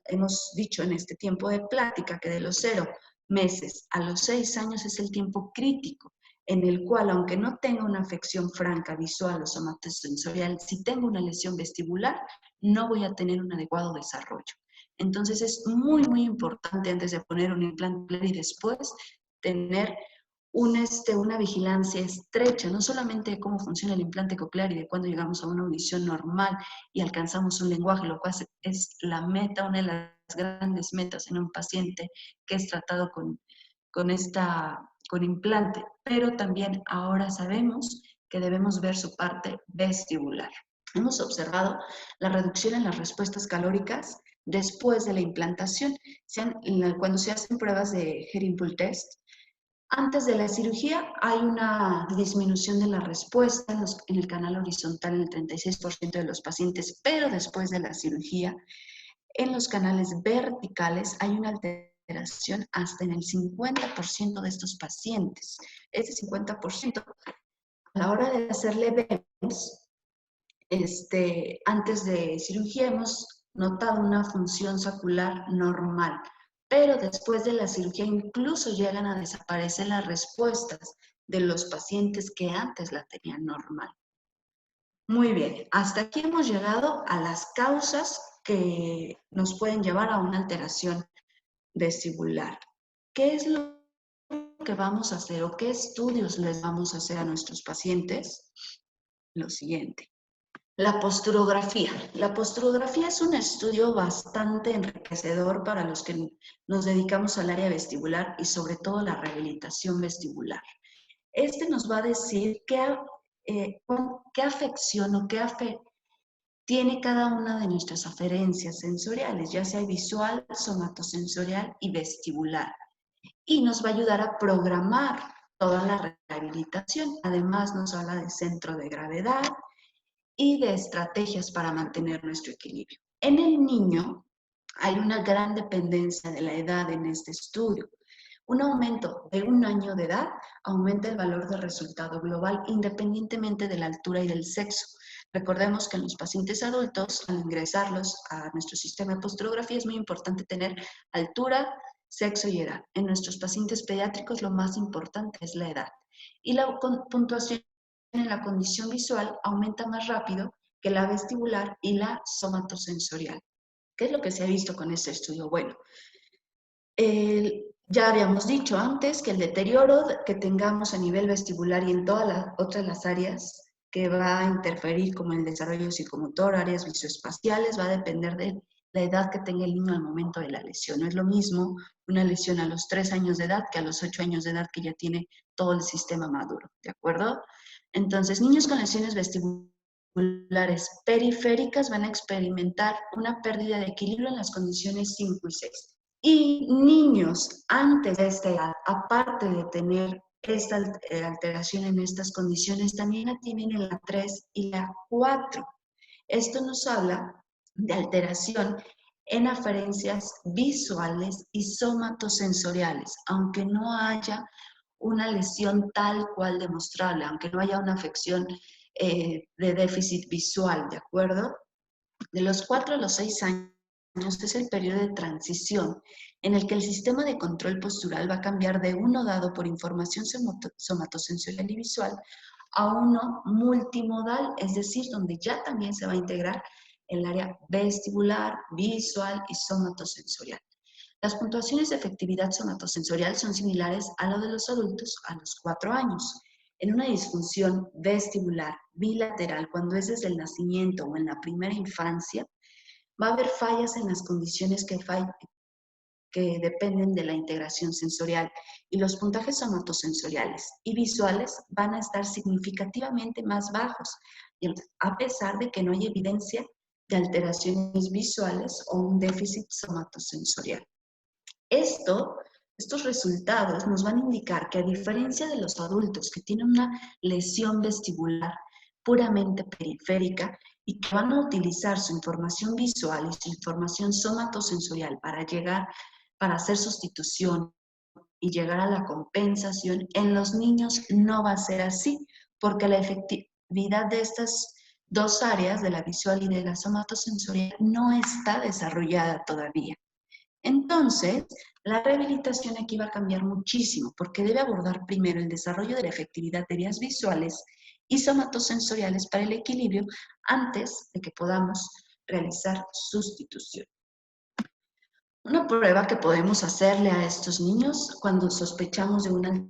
B: Hemos dicho en este tiempo de plática que de los 0 meses a los 6 años es el tiempo crítico en el cual, aunque no tenga una afección franca visual o somatosensorial, si tengo una lesión vestibular, no voy a tener un adecuado desarrollo. Entonces es muy, muy importante antes de poner un implante y después tener una vigilancia estrecha, no solamente de cómo funciona el implante coclear y de cuándo llegamos a una audición normal y alcanzamos un lenguaje, lo cual es la meta, una de las grandes metas en un paciente que es tratado con implante, pero también ahora sabemos que debemos ver su parte vestibular. Hemos observado la reducción en las respuestas calóricas después de la implantación. Cuando se hacen pruebas de Herimpul test, antes de la cirugía hay una disminución de la respuesta en el canal horizontal en el 36% de los pacientes, pero después de la cirugía, en los canales verticales hay una alteración hasta en el 50% de estos pacientes. Ese 50%, a la hora de hacerle BEMS, antes de cirugía hemos notado una función saccular normal, pero después de la cirugía incluso llegan a desaparecer las respuestas de los pacientes que antes la tenían normal. Muy bien, hasta aquí hemos llegado a las causas que nos pueden llevar a una alteración vestibular. ¿Qué es lo que vamos a hacer o qué estudios les vamos a hacer a nuestros pacientes? Lo siguiente. La posturografía. La posturografía es un estudio bastante enriquecedor para los que nos dedicamos al área vestibular y sobre todo la rehabilitación vestibular. Este nos va a decir qué afección o qué tiene cada una de nuestras aferencias sensoriales, ya sea visual, somatosensorial y vestibular. Y nos va a ayudar a programar toda la rehabilitación. Además, nos habla de centro de gravedad y de estrategias para mantener nuestro equilibrio. En el niño hay una gran dependencia de la edad en este estudio. Un aumento de 1 año de edad aumenta el valor de resultado global independientemente de la altura y del sexo. Recordemos que en los pacientes adultos, al ingresarlos a nuestro sistema de posturografía, es muy importante tener altura, sexo y edad. En nuestros pacientes pediátricos lo más importante es la edad. Y la puntuación en la condición visual aumenta más rápido que la vestibular y la somatosensorial. ¿Qué es lo que se ha visto con este estudio? Bueno, ya habíamos dicho antes que el deterioro que tengamos a nivel vestibular y en todas las otras áreas que va a interferir como el desarrollo psicomotor, áreas visoespaciales, va a depender de la edad que tenga el niño al momento de la lesión. No es lo mismo una lesión a los 3 años de edad que a los 8 años de edad que ya tiene todo el sistema maduro, ¿de acuerdo? Entonces, niños con lesiones vestibulares periféricas van a experimentar una pérdida de equilibrio en las condiciones 5 y 6. Y niños antes de esta edad, aparte de tener esta alteración en estas condiciones, también la tienen en la 3 y la 4. Esto nos habla de alteración en aferencias visuales y somatosensoriales, aunque no haya una lesión tal cual demostrable, aunque no haya una afección de déficit visual, ¿de acuerdo? De los 4 a los 6 años es el periodo de transición en el que el sistema de control postural va a cambiar de uno dado por información somatosensorial y visual a uno multimodal, es decir, donde ya también se va a integrar el área vestibular, visual y somatosensorial. Las puntuaciones de efectividad somatosensorial son similares a lo de los adultos a los 4 años. En una disfunción vestibular bilateral, cuando es desde el nacimiento o en la primera infancia, va a haber fallas en las condiciones que dependen de la integración sensorial y los puntajes somatosensoriales y visuales van a estar significativamente más bajos, a pesar de que no hay evidencia de alteraciones visuales o un déficit somatosensorial. Estos resultados nos van a indicar que a diferencia de los adultos que tienen una lesión vestibular puramente periférica y que van a utilizar su información visual y su información somatosensorial para hacer sustitución y llegar a la compensación, en los niños no va a ser así, porque la efectividad de estas dos áreas, de la visual y de la somatosensorial, no está desarrollada todavía. Entonces, la rehabilitación aquí va a cambiar muchísimo porque debe abordar primero el desarrollo de la efectividad de vías visuales y somatosensoriales para el equilibrio antes de que podamos realizar sustitución. Una prueba que podemos hacerle a estos niños cuando sospechamos de una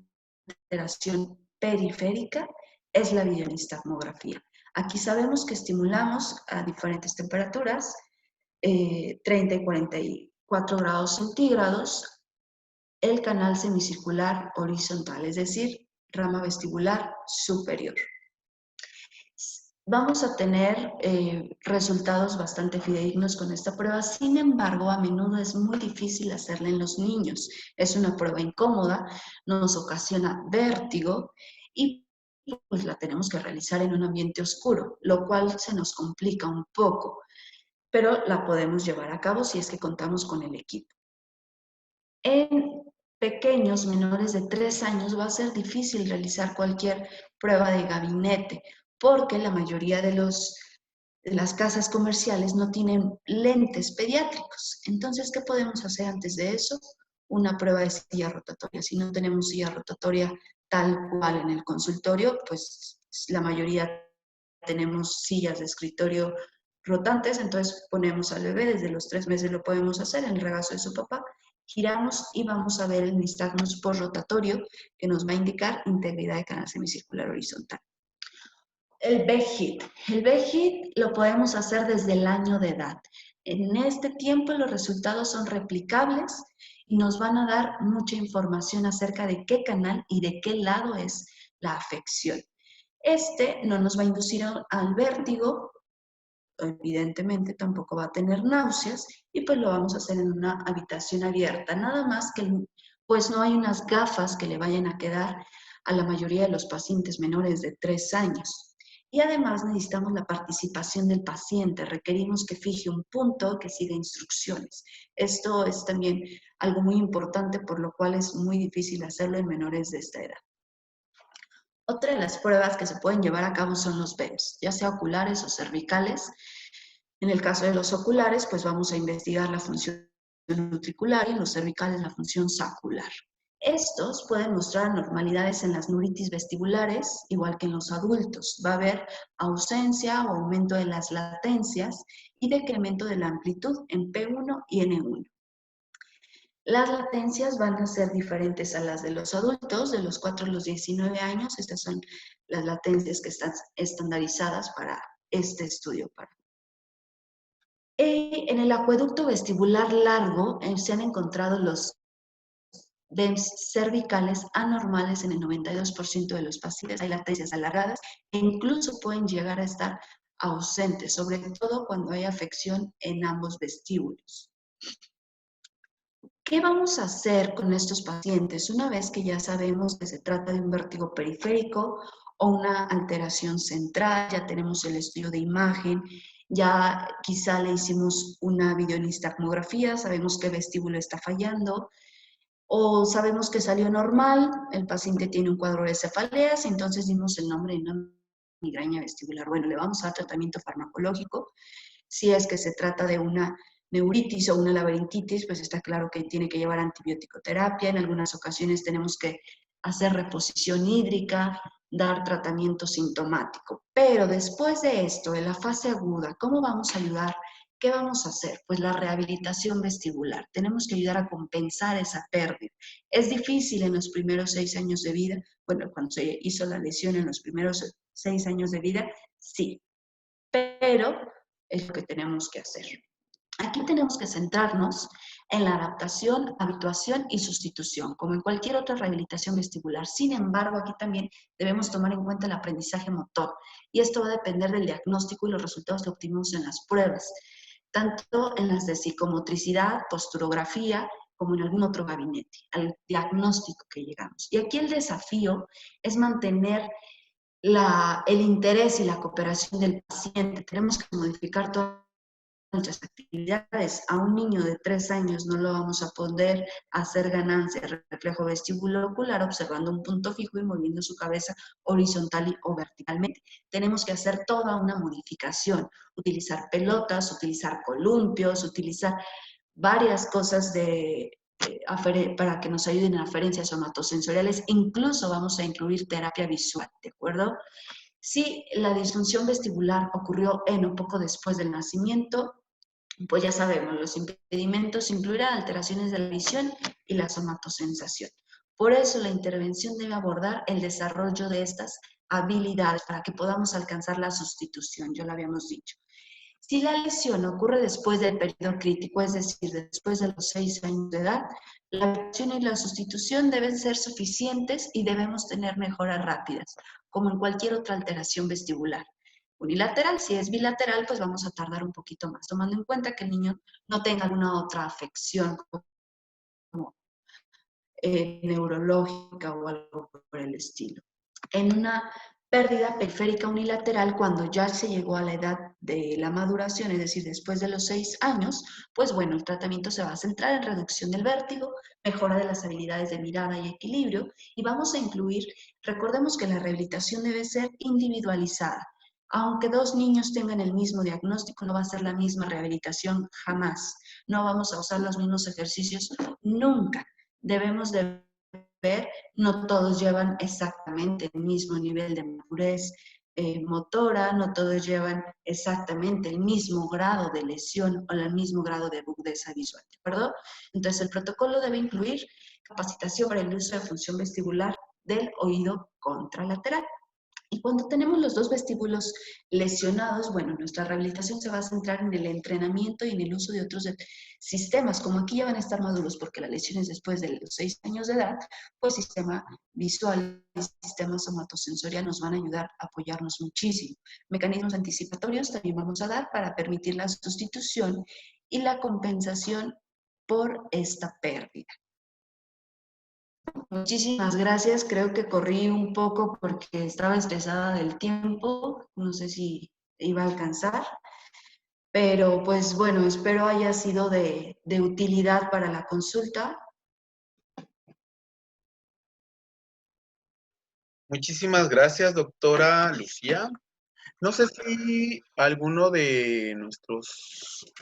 B: alteración periférica es la videonistagmografía. Aquí sabemos que estimulamos a diferentes temperaturas, 30 y 44 grados centígrados, el canal semicircular horizontal, es decir, rama vestibular superior. Vamos a tener resultados bastante fidedignos con esta prueba, sin embargo, a menudo es muy difícil hacerla en los niños. Es una prueba incómoda, nos ocasiona vértigo y pues la tenemos que realizar en un ambiente oscuro, lo cual se nos complica un poco, pero la podemos llevar a cabo si es que contamos con el equipo. En pequeños menores de 3 años va a ser difícil realizar cualquier prueba de gabinete porque la mayoría de las casas comerciales no tienen lentes pediátricos. Entonces, ¿qué podemos hacer antes de eso? Una prueba de silla rotatoria. Si no tenemos silla rotatoria tal cual en el consultorio, pues la mayoría tenemos sillas de escritorio rotantes, entonces ponemos al bebé, desde los 3 meses lo podemos hacer en el regazo de su papá, giramos y vamos a ver el nistagmus postrotatorio que nos va a indicar integridad de canal semicircular horizontal. El BHIT. El BHIT lo podemos hacer desde el año de edad. En este tiempo los resultados son replicables y nos van a dar mucha información acerca de qué canal y de qué lado es la afección. Este no nos va a inducir al vértigo, evidentemente tampoco va a tener náuseas y pues lo vamos a hacer en una habitación abierta. Nada más que pues no hay unas gafas que le vayan a quedar a la mayoría de los pacientes menores de 3 años. Y además necesitamos la participación del paciente, requerimos que fije un punto, que siga instrucciones. Esto es también algo muy importante, por lo cual es muy difícil hacerlo en menores de esta edad. Otra de las pruebas que se pueden llevar a cabo son los BEMS, ya sea oculares o cervicales. En el caso de los oculares, pues vamos a investigar la función utricular y en los cervicales la función saccular. Estos pueden mostrar anormalidades en las neuritis vestibulares, igual que en los adultos. Va a haber ausencia o aumento de las latencias y decremento de la amplitud en P1 y N1. Las latencias van a ser diferentes a las de los adultos, de los 4 a los 19 años. Estas son las latencias que están estandarizadas para este estudio. En el acueducto vestibular largo se han encontrado los BEMS cervicales anormales en el 92% de los pacientes. Hay latencias alargadas e incluso pueden llegar a estar ausentes, sobre todo cuando hay afección en ambos vestíbulos. ¿Qué vamos a hacer con estos pacientes una vez que ya sabemos que se trata de un vértigo periférico o una alteración central? Ya tenemos el estudio de imagen, ya quizá le hicimos una videonistagmografía, sabemos qué vestíbulo está fallando, o sabemos que salió normal, el paciente tiene un cuadro de cefaleas, entonces dimos el nombre de una migraña vestibular. Bueno, le vamos a dar tratamiento farmacológico. Si es que se trata de una neuritis o una laberintitis, pues está claro que tiene que llevar antibiótico-terapia. En algunas ocasiones tenemos que hacer reposición hídrica, dar tratamiento sintomático. Pero después de esto, en la fase aguda, ¿cómo vamos a ayudar? ¿Qué vamos a hacer? Pues la rehabilitación vestibular. Tenemos que ayudar a compensar esa pérdida. Es difícil en los primeros 6 años de vida, bueno, cuando se hizo la lesión en los primeros 6 años de vida, sí, pero es lo que tenemos que hacer. Aquí tenemos que centrarnos en la adaptación, habituación y sustitución, como en cualquier otra rehabilitación vestibular. Sin embargo, aquí también debemos tomar en cuenta el aprendizaje motor, y esto va a depender del diagnóstico y los resultados que obtuvimos en las pruebas, tanto en las de psicomotricidad, posturografía, como en algún otro gabinete, al diagnóstico que llegamos. Y aquí el desafío es mantener el interés y la cooperación del paciente. Tenemos que modificar todas nuestras actividades. A un niño de 3 años no lo vamos a poder hacer ganancia de reflejo vestíbulo ocular observando un punto fijo y moviendo su cabeza horizontal o verticalmente. Tenemos que hacer toda una modificación, utilizar pelotas, utilizar columpios, utilizar varias cosas para que nos ayuden en aferencias somatosensoriales. Incluso vamos a incluir terapia visual, ¿de acuerdo? Si la disfunción vestibular ocurrió en o poco después del nacimiento, pues ya sabemos, los impedimentos incluirán alteraciones de la visión y la somatosensación. Por eso la intervención debe abordar el desarrollo de estas habilidades para que podamos alcanzar la sustitución, ya lo habíamos dicho. Si la lesión ocurre después del periodo crítico, es decir, después de los 6 años de edad, la habituación y la sustitución deben ser suficientes y debemos tener mejoras rápidas, como en cualquier otra alteración vestibular. Unilateral, si es bilateral, pues vamos a tardar un poquito más, tomando en cuenta que el niño no tenga alguna otra afección como neurológica o algo por el estilo. En una pérdida periférica unilateral, cuando ya se llegó a la edad de la maduración, es decir, después de los 6 años, pues bueno, el tratamiento se va a centrar en reducción del vértigo, mejora de las habilidades de mirada y equilibrio, y vamos a incluir, recordemos que la rehabilitación debe ser individualizada. Aunque 2 niños tengan el mismo diagnóstico, no va a ser la misma rehabilitación jamás. No vamos a usar los mismos ejercicios nunca. Debemos de ver, no todos llevan exactamente el mismo nivel de madurez motora, no todos llevan exactamente el mismo grado de lesión o el mismo grado de agudeza visual, ¿de acuerdo? Entonces el protocolo debe incluir capacitación para el uso de función vestibular del oído contralateral. Y Cuando tenemos los dos vestíbulos lesionados, bueno, nuestra rehabilitación se va a centrar en el entrenamiento y en el uso de otros sistemas, como aquí ya van a estar maduros porque la lesión es después de los 6 años de edad, pues sistema visual y sistema somatosensorial nos van a ayudar a apoyarnos muchísimo. Mecanismos anticipatorios también vamos a dar para permitir la sustitución y la compensación por esta pérdida. Muchísimas gracias. Creo que corrí un poco porque estaba estresada del tiempo. No sé si iba a alcanzar. Pero pues bueno, espero haya sido de utilidad para la consulta.
A: Muchísimas gracias, doctora Lucía. No sé si alguno de nuestros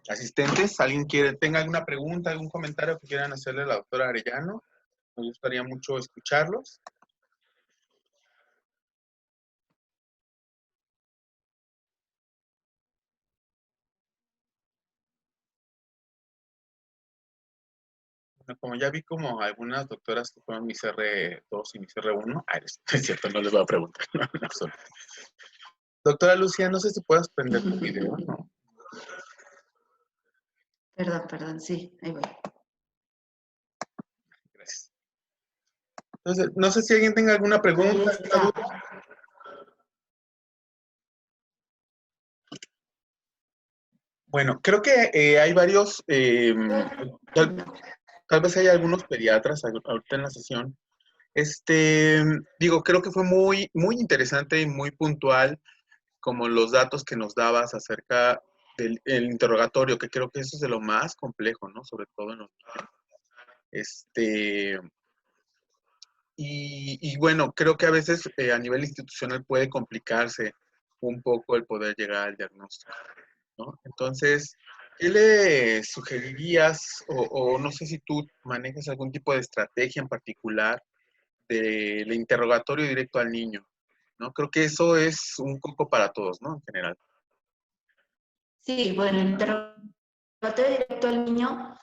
A: asistentes, alguien tenga alguna pregunta, algún comentario que quieran hacerle a la doctora Arellano. Me gustaría mucho escucharlos. Bueno, como ya vi como algunas doctoras que fueron mi CR2 y mi CR1, es cierto, no les voy a preguntar. No, en absoluto. Doctora Lucía, no sé si puedas prender tu video, ¿no?
B: Perdón, sí, ahí voy.
A: Gracias. Entonces, no sé si alguien tenga alguna pregunta, alguna duda. Bueno, creo que hay varios, tal vez hay algunos pediatras ahorita en la sesión. Digo, creo que fue muy, muy interesante y muy puntual como los datos que nos dabas acerca del el interrogatorio, que creo que eso es de lo más complejo, ¿no? Sobre todo en los niños. Y bueno, creo que a veces a nivel institucional puede complicarse un poco el poder llegar al diagnóstico, ¿no? Entonces, ¿qué le sugerirías o no sé si tú manejas algún tipo de estrategia en particular del interrogatorio directo al niño, ¿no? Creo que eso es un poco para todos, ¿no? En general.
B: Sí, bueno, el interrogatorio directo al niño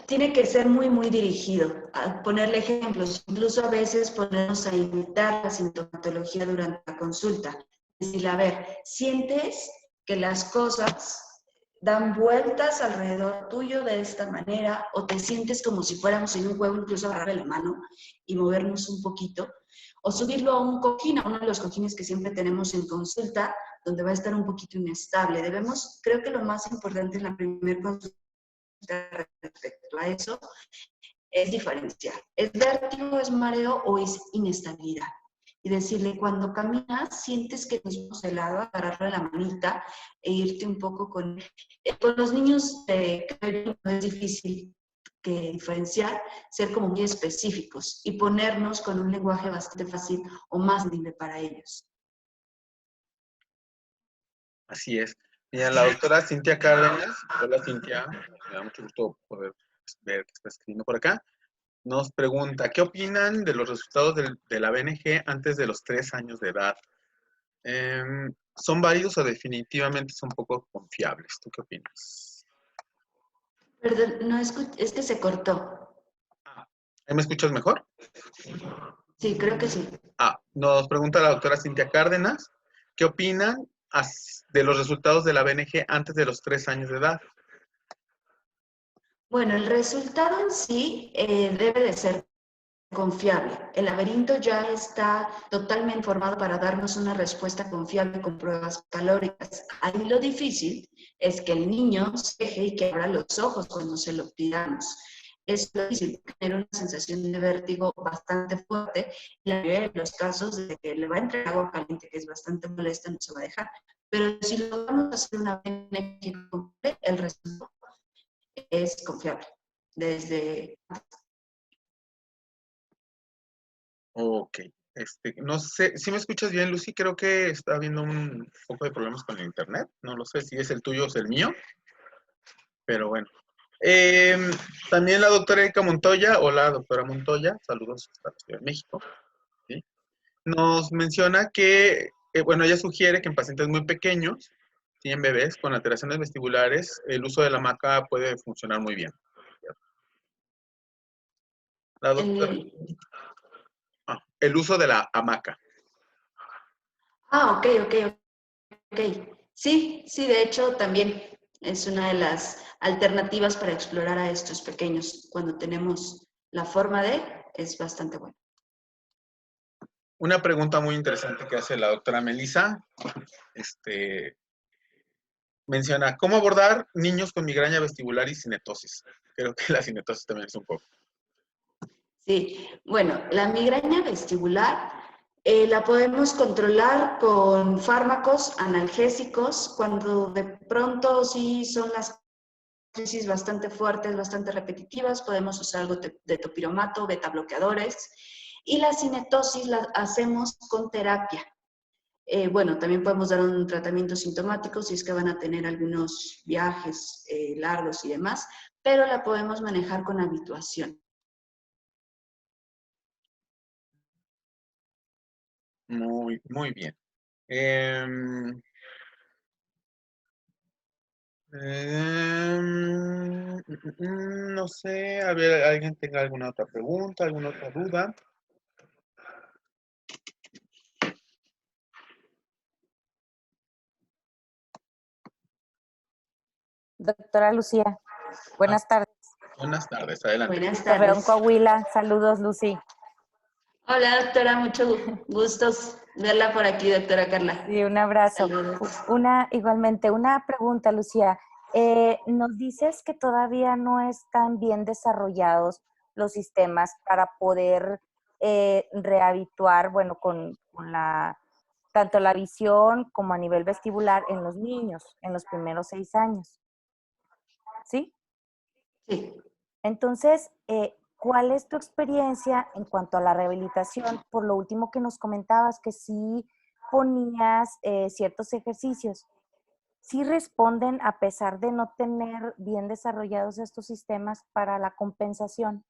B: tiene que ser muy, muy dirigido. A ponerle ejemplos, incluso a veces ponernos a imitar la sintomatología durante la consulta. Decirle, a ver, ¿sientes que las cosas dan vueltas alrededor tuyo de esta manera o te sientes como si fuéramos en un juego, incluso agarrarle la mano y movernos un poquito? O subirlo a un cojín, a uno de los cojines que siempre tenemos en consulta, donde va a estar un poquito inestable. Creo que lo más importante en la primera consulta respecto a eso es diferenciar. ¿Es vértigo, es mareo o es inestabilidad? Y decirle, cuando caminas, sientes que nos vamos de lado, agarrarle la manita e irte un poco con los niños, es difícil que diferenciar, ser como muy específicos y ponernos con un lenguaje bastante fácil o más libre para ellos.
A: Así es. Mira, la doctora Cintia Cárdenas, hola Cintia, me da mucho gusto poder ver que está escribiendo por acá, nos pregunta, ¿qué opinan de los resultados de la BNG antes de los 3 años de edad? ¿Son válidos o definitivamente son poco confiables? ¿Tú qué opinas?
B: Perdón, no es que se cortó.
A: ¿Me escuchas mejor?
B: Sí, creo que sí.
A: Nos pregunta la doctora Cintia Cárdenas, ¿qué opinan de los resultados de la BNG antes de los 3 años de edad?
B: Bueno, el resultado en sí debe de ser confiable. El laberinto ya está totalmente formado para darnos una respuesta confiable con pruebas calóricas. Ahí lo difícil es que el niño se deje y que abra los ojos cuando se lo pidamos. Es difícil tener una sensación de vértigo bastante fuerte. En la mayoría de los casos, de que le va a entrar agua caliente, que es bastante molesta, no se va a dejar. Pero si logramos hacer una BNG completa, el resultado es confiable. Desde
A: Ok. No sé, si me escuchas bien, Lucy, creo que está habiendo un poco de problemas con el internet. No lo sé si es el tuyo o es el mío, pero bueno. También la doctora Erika Montoya, hola doctora Montoya, saludos hasta la Ciudad de México. ¿Sí? Nos menciona que, bueno, ella sugiere que en pacientes muy pequeños, ¿sí? En bebés con alteraciones vestibulares, el uso de la hamaca puede funcionar muy bien. La doctora, el uso de la hamaca.
B: Ok. Sí, de hecho también es una de las alternativas para explorar a estos pequeños. Cuando tenemos la forma de, es bastante bueno.
A: Una pregunta muy interesante que hace la doctora Melissa, menciona, ¿cómo abordar niños con migraña vestibular y cinetosis? Creo que la cinetosis también es un poco.
B: Sí, bueno, la migraña vestibular la podemos controlar con fármacos analgésicos cuando de pronto sí son las crisis bastante fuertes, bastante repetitivas, podemos usar algo de topiromato, beta bloqueadores, y la cinetosis la hacemos con terapia. Bueno, también podemos dar un tratamiento sintomático si es que van a tener algunos viajes largos y demás, pero la podemos manejar con habituación.
A: Muy bien. No sé, a ver, ¿alguien tenga alguna otra pregunta, alguna otra duda?
C: Doctora Lucía, buenas tardes.
A: Buenas tardes, adelante.
B: Buenas
C: Torreón,
B: tardes.
C: Coahuila. Saludos, Lucy.
B: Hola, doctora, mucho gustos verla por aquí, doctora Carla.
C: Sí, un abrazo.
B: Saludos.
C: Igualmente, una pregunta, Lucía. Nos dices que todavía no están bien desarrollados los sistemas para poder rehabituar, bueno, con tanto la visión como a nivel vestibular en los niños, en los primeros 6 años. ¿Sí?
B: Sí.
C: Entonces, ¿cuál es tu experiencia en cuanto a la rehabilitación? Por lo último que nos comentabas, que sí ponías ciertos ejercicios. ¿Sí responden a pesar de no tener bien desarrollados estos sistemas para la compensación?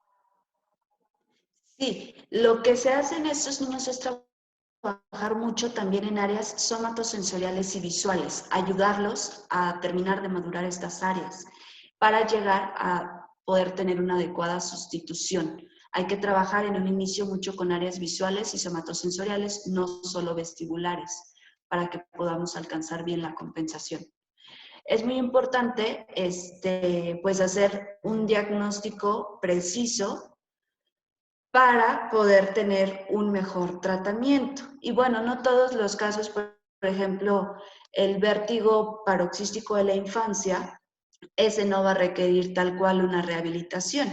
B: Sí, lo que se hace en estos niños es trabajar mucho también en áreas somatosensoriales y visuales, ayudarlos a terminar de madurar estas áreas para llegar a poder tener una adecuada sustitución. Hay que trabajar en un inicio mucho con áreas visuales y somatosensoriales, no solo vestibulares, para que podamos alcanzar bien la compensación. Es muy importante pues hacer un diagnóstico preciso para poder tener un mejor tratamiento. Y bueno, no todos los casos, por ejemplo, el vértigo paroxístico de la infancia, ese no va a requerir tal cual una rehabilitación.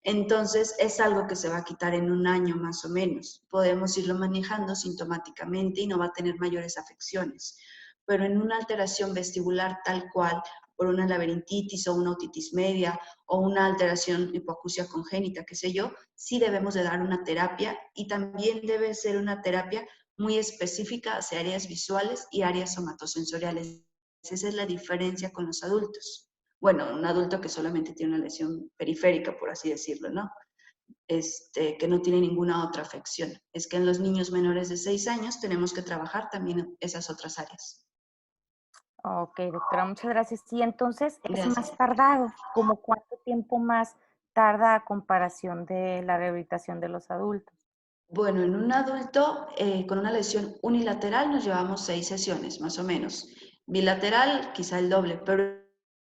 B: Entonces, es algo que se va a quitar en un año más o menos. Podemos irlo manejando sintomáticamente y no va a tener mayores afecciones. Pero en una alteración vestibular tal cual, por una laberintitis o una otitis media o una alteración hipoacusia congénita, qué sé yo, sí debemos de dar una terapia y también debe ser una terapia muy específica hacia áreas visuales y áreas somatosensoriales. Esa es la diferencia con los adultos. Bueno, un adulto que solamente tiene una lesión periférica, por así decirlo, ¿no? Que no tiene ninguna otra afección. Es que en los niños menores de 6 años tenemos que trabajar también esas otras áreas.
C: Ok, doctora, muchas gracias. Sí, entonces es
B: Gracias.
C: más tardado. ¿Como cuánto tiempo más tarda a comparación de la rehabilitación de los adultos?
B: Bueno, en un adulto con una lesión unilateral nos llevamos 6 sesiones, más o menos. Bilateral, quizá el doble, pero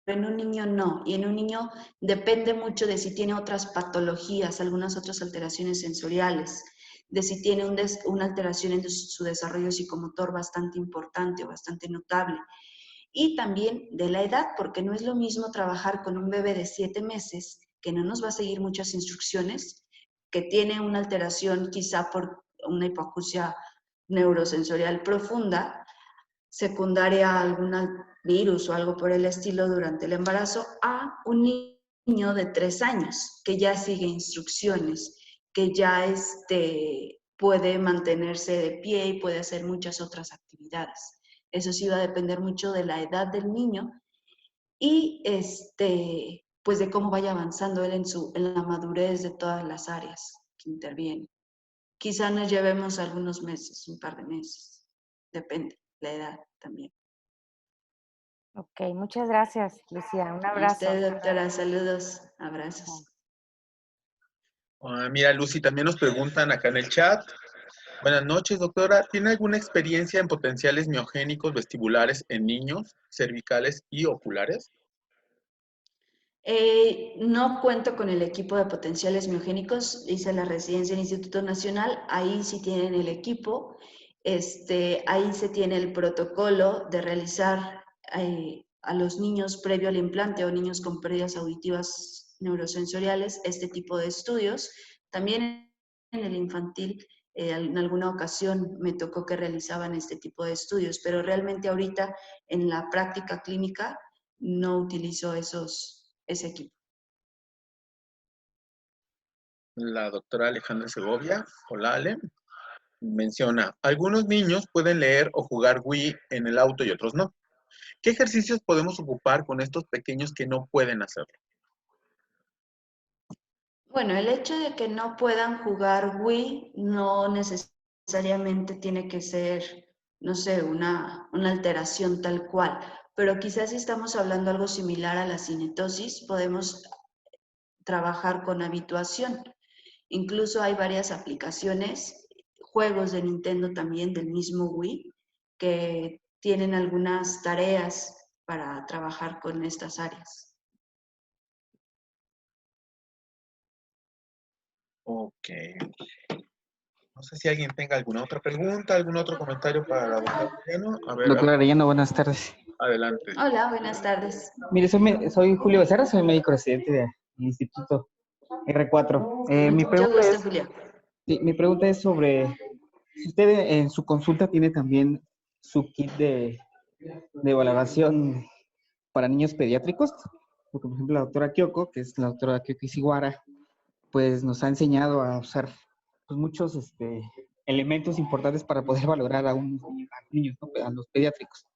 B: en un niño no. Y en un niño depende mucho de si tiene otras patologías, algunas otras alteraciones sensoriales, de si tiene una alteración en su desarrollo psicomotor bastante importante o bastante notable. Y también de la edad, porque no es lo mismo trabajar con un bebé de 7 meses que no nos va a seguir muchas instrucciones, que tiene una alteración quizá por una hipoacusia neurosensorial profunda, secundaria a algún virus o algo por el estilo durante el embarazo, a un niño de 3 años que ya sigue instrucciones, que ya puede mantenerse de pie y puede hacer muchas otras actividades. Eso sí va a depender mucho de la edad del niño y pues de cómo vaya avanzando él en la madurez de todas las áreas que intervienen. Quizá nos llevemos algunos meses, un par de meses, depende, la edad también.
C: Ok, muchas gracias, Lucía. Un
B: A
C: abrazo.
B: usted, doctora, saludos, abrazos.
A: Mira, Lucy, también nos preguntan acá en el chat Buenas noches, doctora. ¿Tiene alguna experiencia en potenciales miogénicos vestibulares en niños, cervicales y oculares?
B: No cuento con el equipo de potenciales miogénicos, hice la residencia en el Instituto Nacional, ahí sí tienen el equipo, ahí se tiene el protocolo de realizar a los niños previo al implante o niños con pérdidas auditivas neurosensoriales este tipo de estudios. También en el infantil, en alguna ocasión me tocó que realizaban este tipo de estudios, pero realmente ahorita en la práctica clínica no utilizo ese equipo.
A: La doctora Alejandra Segovia, hola Ale, menciona, algunos niños pueden leer o jugar Wii en el auto y otros no. ¿Qué ejercicios podemos ocupar con estos pequeños que no pueden hacerlo?
B: Bueno, el hecho de que no puedan jugar Wii no necesariamente tiene que ser, no sé, una alteración tal cual, pero quizás si estamos hablando algo similar a la cinetosis, podemos trabajar con habituación. Incluso hay varias aplicaciones, juegos de Nintendo también del mismo Wii, que tienen algunas tareas para trabajar con estas áreas.
A: Ok. No sé si alguien tenga alguna otra pregunta, algún otro comentario para la doctora Arellano. A ver,
D: Doctora Arellano, buenas tardes.
A: adelante.
B: Hola, buenas tardes.
D: Mire, soy Julio Becerra, soy médico residente del Instituto R4.
B: Mucho gusto, Julia.
D: Mi pregunta es sobre si usted en su consulta tiene también su kit de valoración para niños pediátricos, porque por ejemplo la doctora Kyoko, que es la doctora Kyoko Ishiguara, pues nos ha enseñado a usar pues, muchos elementos importantes para poder valorar a niños, ¿no? A los pediátricos.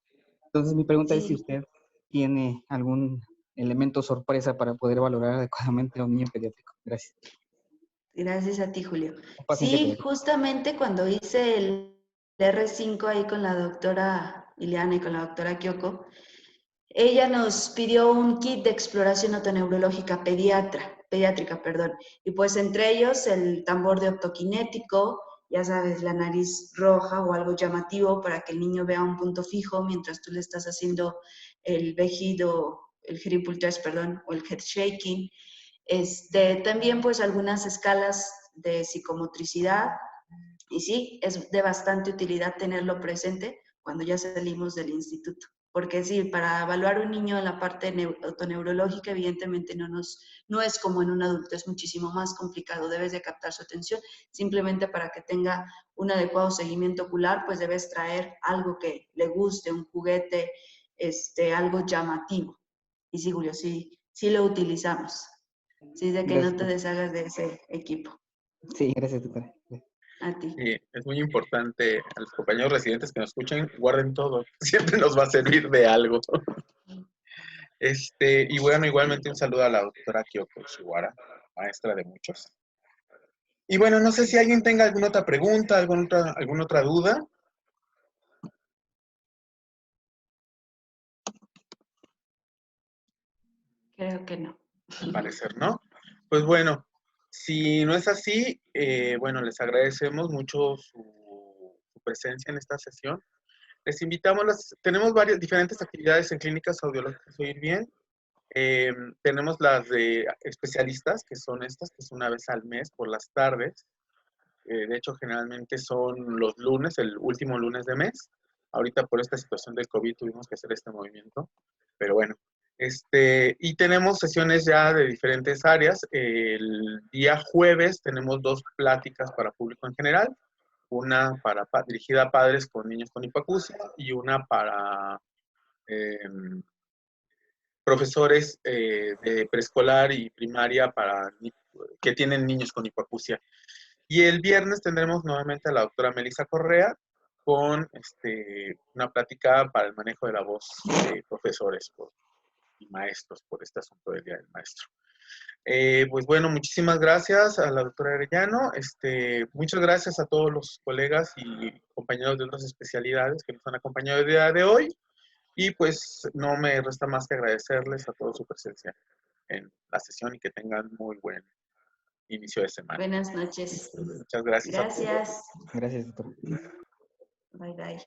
D: Entonces mi pregunta es si
B: Sí,
D: usted tiene algún elemento sorpresa para poder valorar adecuadamente a un niño pediátrico. Gracias.
B: gracias a ti, Julio.
D: Un paciente
B: Sí,
D: pediátrico.
B: justamente cuando hice el R5 ahí con la doctora Ileana y con la doctora Kyoko, ella nos pidió un kit de exploración otoneurológica pediátrica, perdón. Y pues entre ellos el tambor de optoquinético, ya sabes, la nariz roja o algo llamativo para que el niño vea un punto fijo mientras tú le estás haciendo el vejido, el Hippolyte test, perdón, o el head shaking. También pues algunas escalas de psicomotricidad, y sí, es de bastante utilidad tenerlo presente cuando ya salimos del instituto. Porque sí, para evaluar un niño en la parte autoneurológica, evidentemente no es como en un adulto, es muchísimo más complicado. Debes de captar su atención. Simplemente para que tenga un adecuado seguimiento ocular, pues debes traer algo que le guste, un juguete, algo llamativo. Y sí, Julio, sí lo utilizamos. Sí, de que no
D: Gracias.
B: te deshagas de ese equipo.
D: Sí, gracias, doctora.
B: A ti.
A: Sí, es muy importante a los compañeros residentes que nos escuchen, guarden todo, siempre nos va a servir de algo. Y bueno, igualmente un saludo a la doctora Kyoko Ishiguara, maestra de muchos. Y bueno, no sé si alguien tenga alguna otra pregunta, alguna otra duda.
B: Creo que no.
A: Al parecer, ¿no? Pues bueno, si no es así, bueno, les agradecemos mucho su presencia en esta sesión. Les invitamos, tenemos varias diferentes actividades en clínicas audiológicas Oír Bien. Tenemos las de especialistas, que son estas, que es una vez al mes por las tardes. De hecho, generalmente son los lunes, el último lunes de mes. Ahorita por esta situación del COVID tuvimos que hacer este movimiento, pero bueno. Y tenemos sesiones ya de diferentes áreas. El día jueves tenemos 2 pláticas para público en general. Una dirigida a padres con niños con hipoacusia y una para profesores de preescolar y primaria que tienen niños con hipoacusia. Y el viernes tendremos nuevamente a la doctora Melissa Correa con una plática para el manejo de la voz de profesores y maestros por este asunto del Día del Maestro. Pues bueno, muchísimas gracias a la doctora Arellano. Muchas gracias a todos los colegas y compañeros de otras especialidades que nos han acompañado el día de hoy. Y pues no me resta más que agradecerles a todos su presencia en la sesión y que tengan muy buen inicio de semana.
B: Buenas noches.
A: Muchas gracias a todos.
B: Gracias.
D: Gracias, doctor.
B: Bye, bye.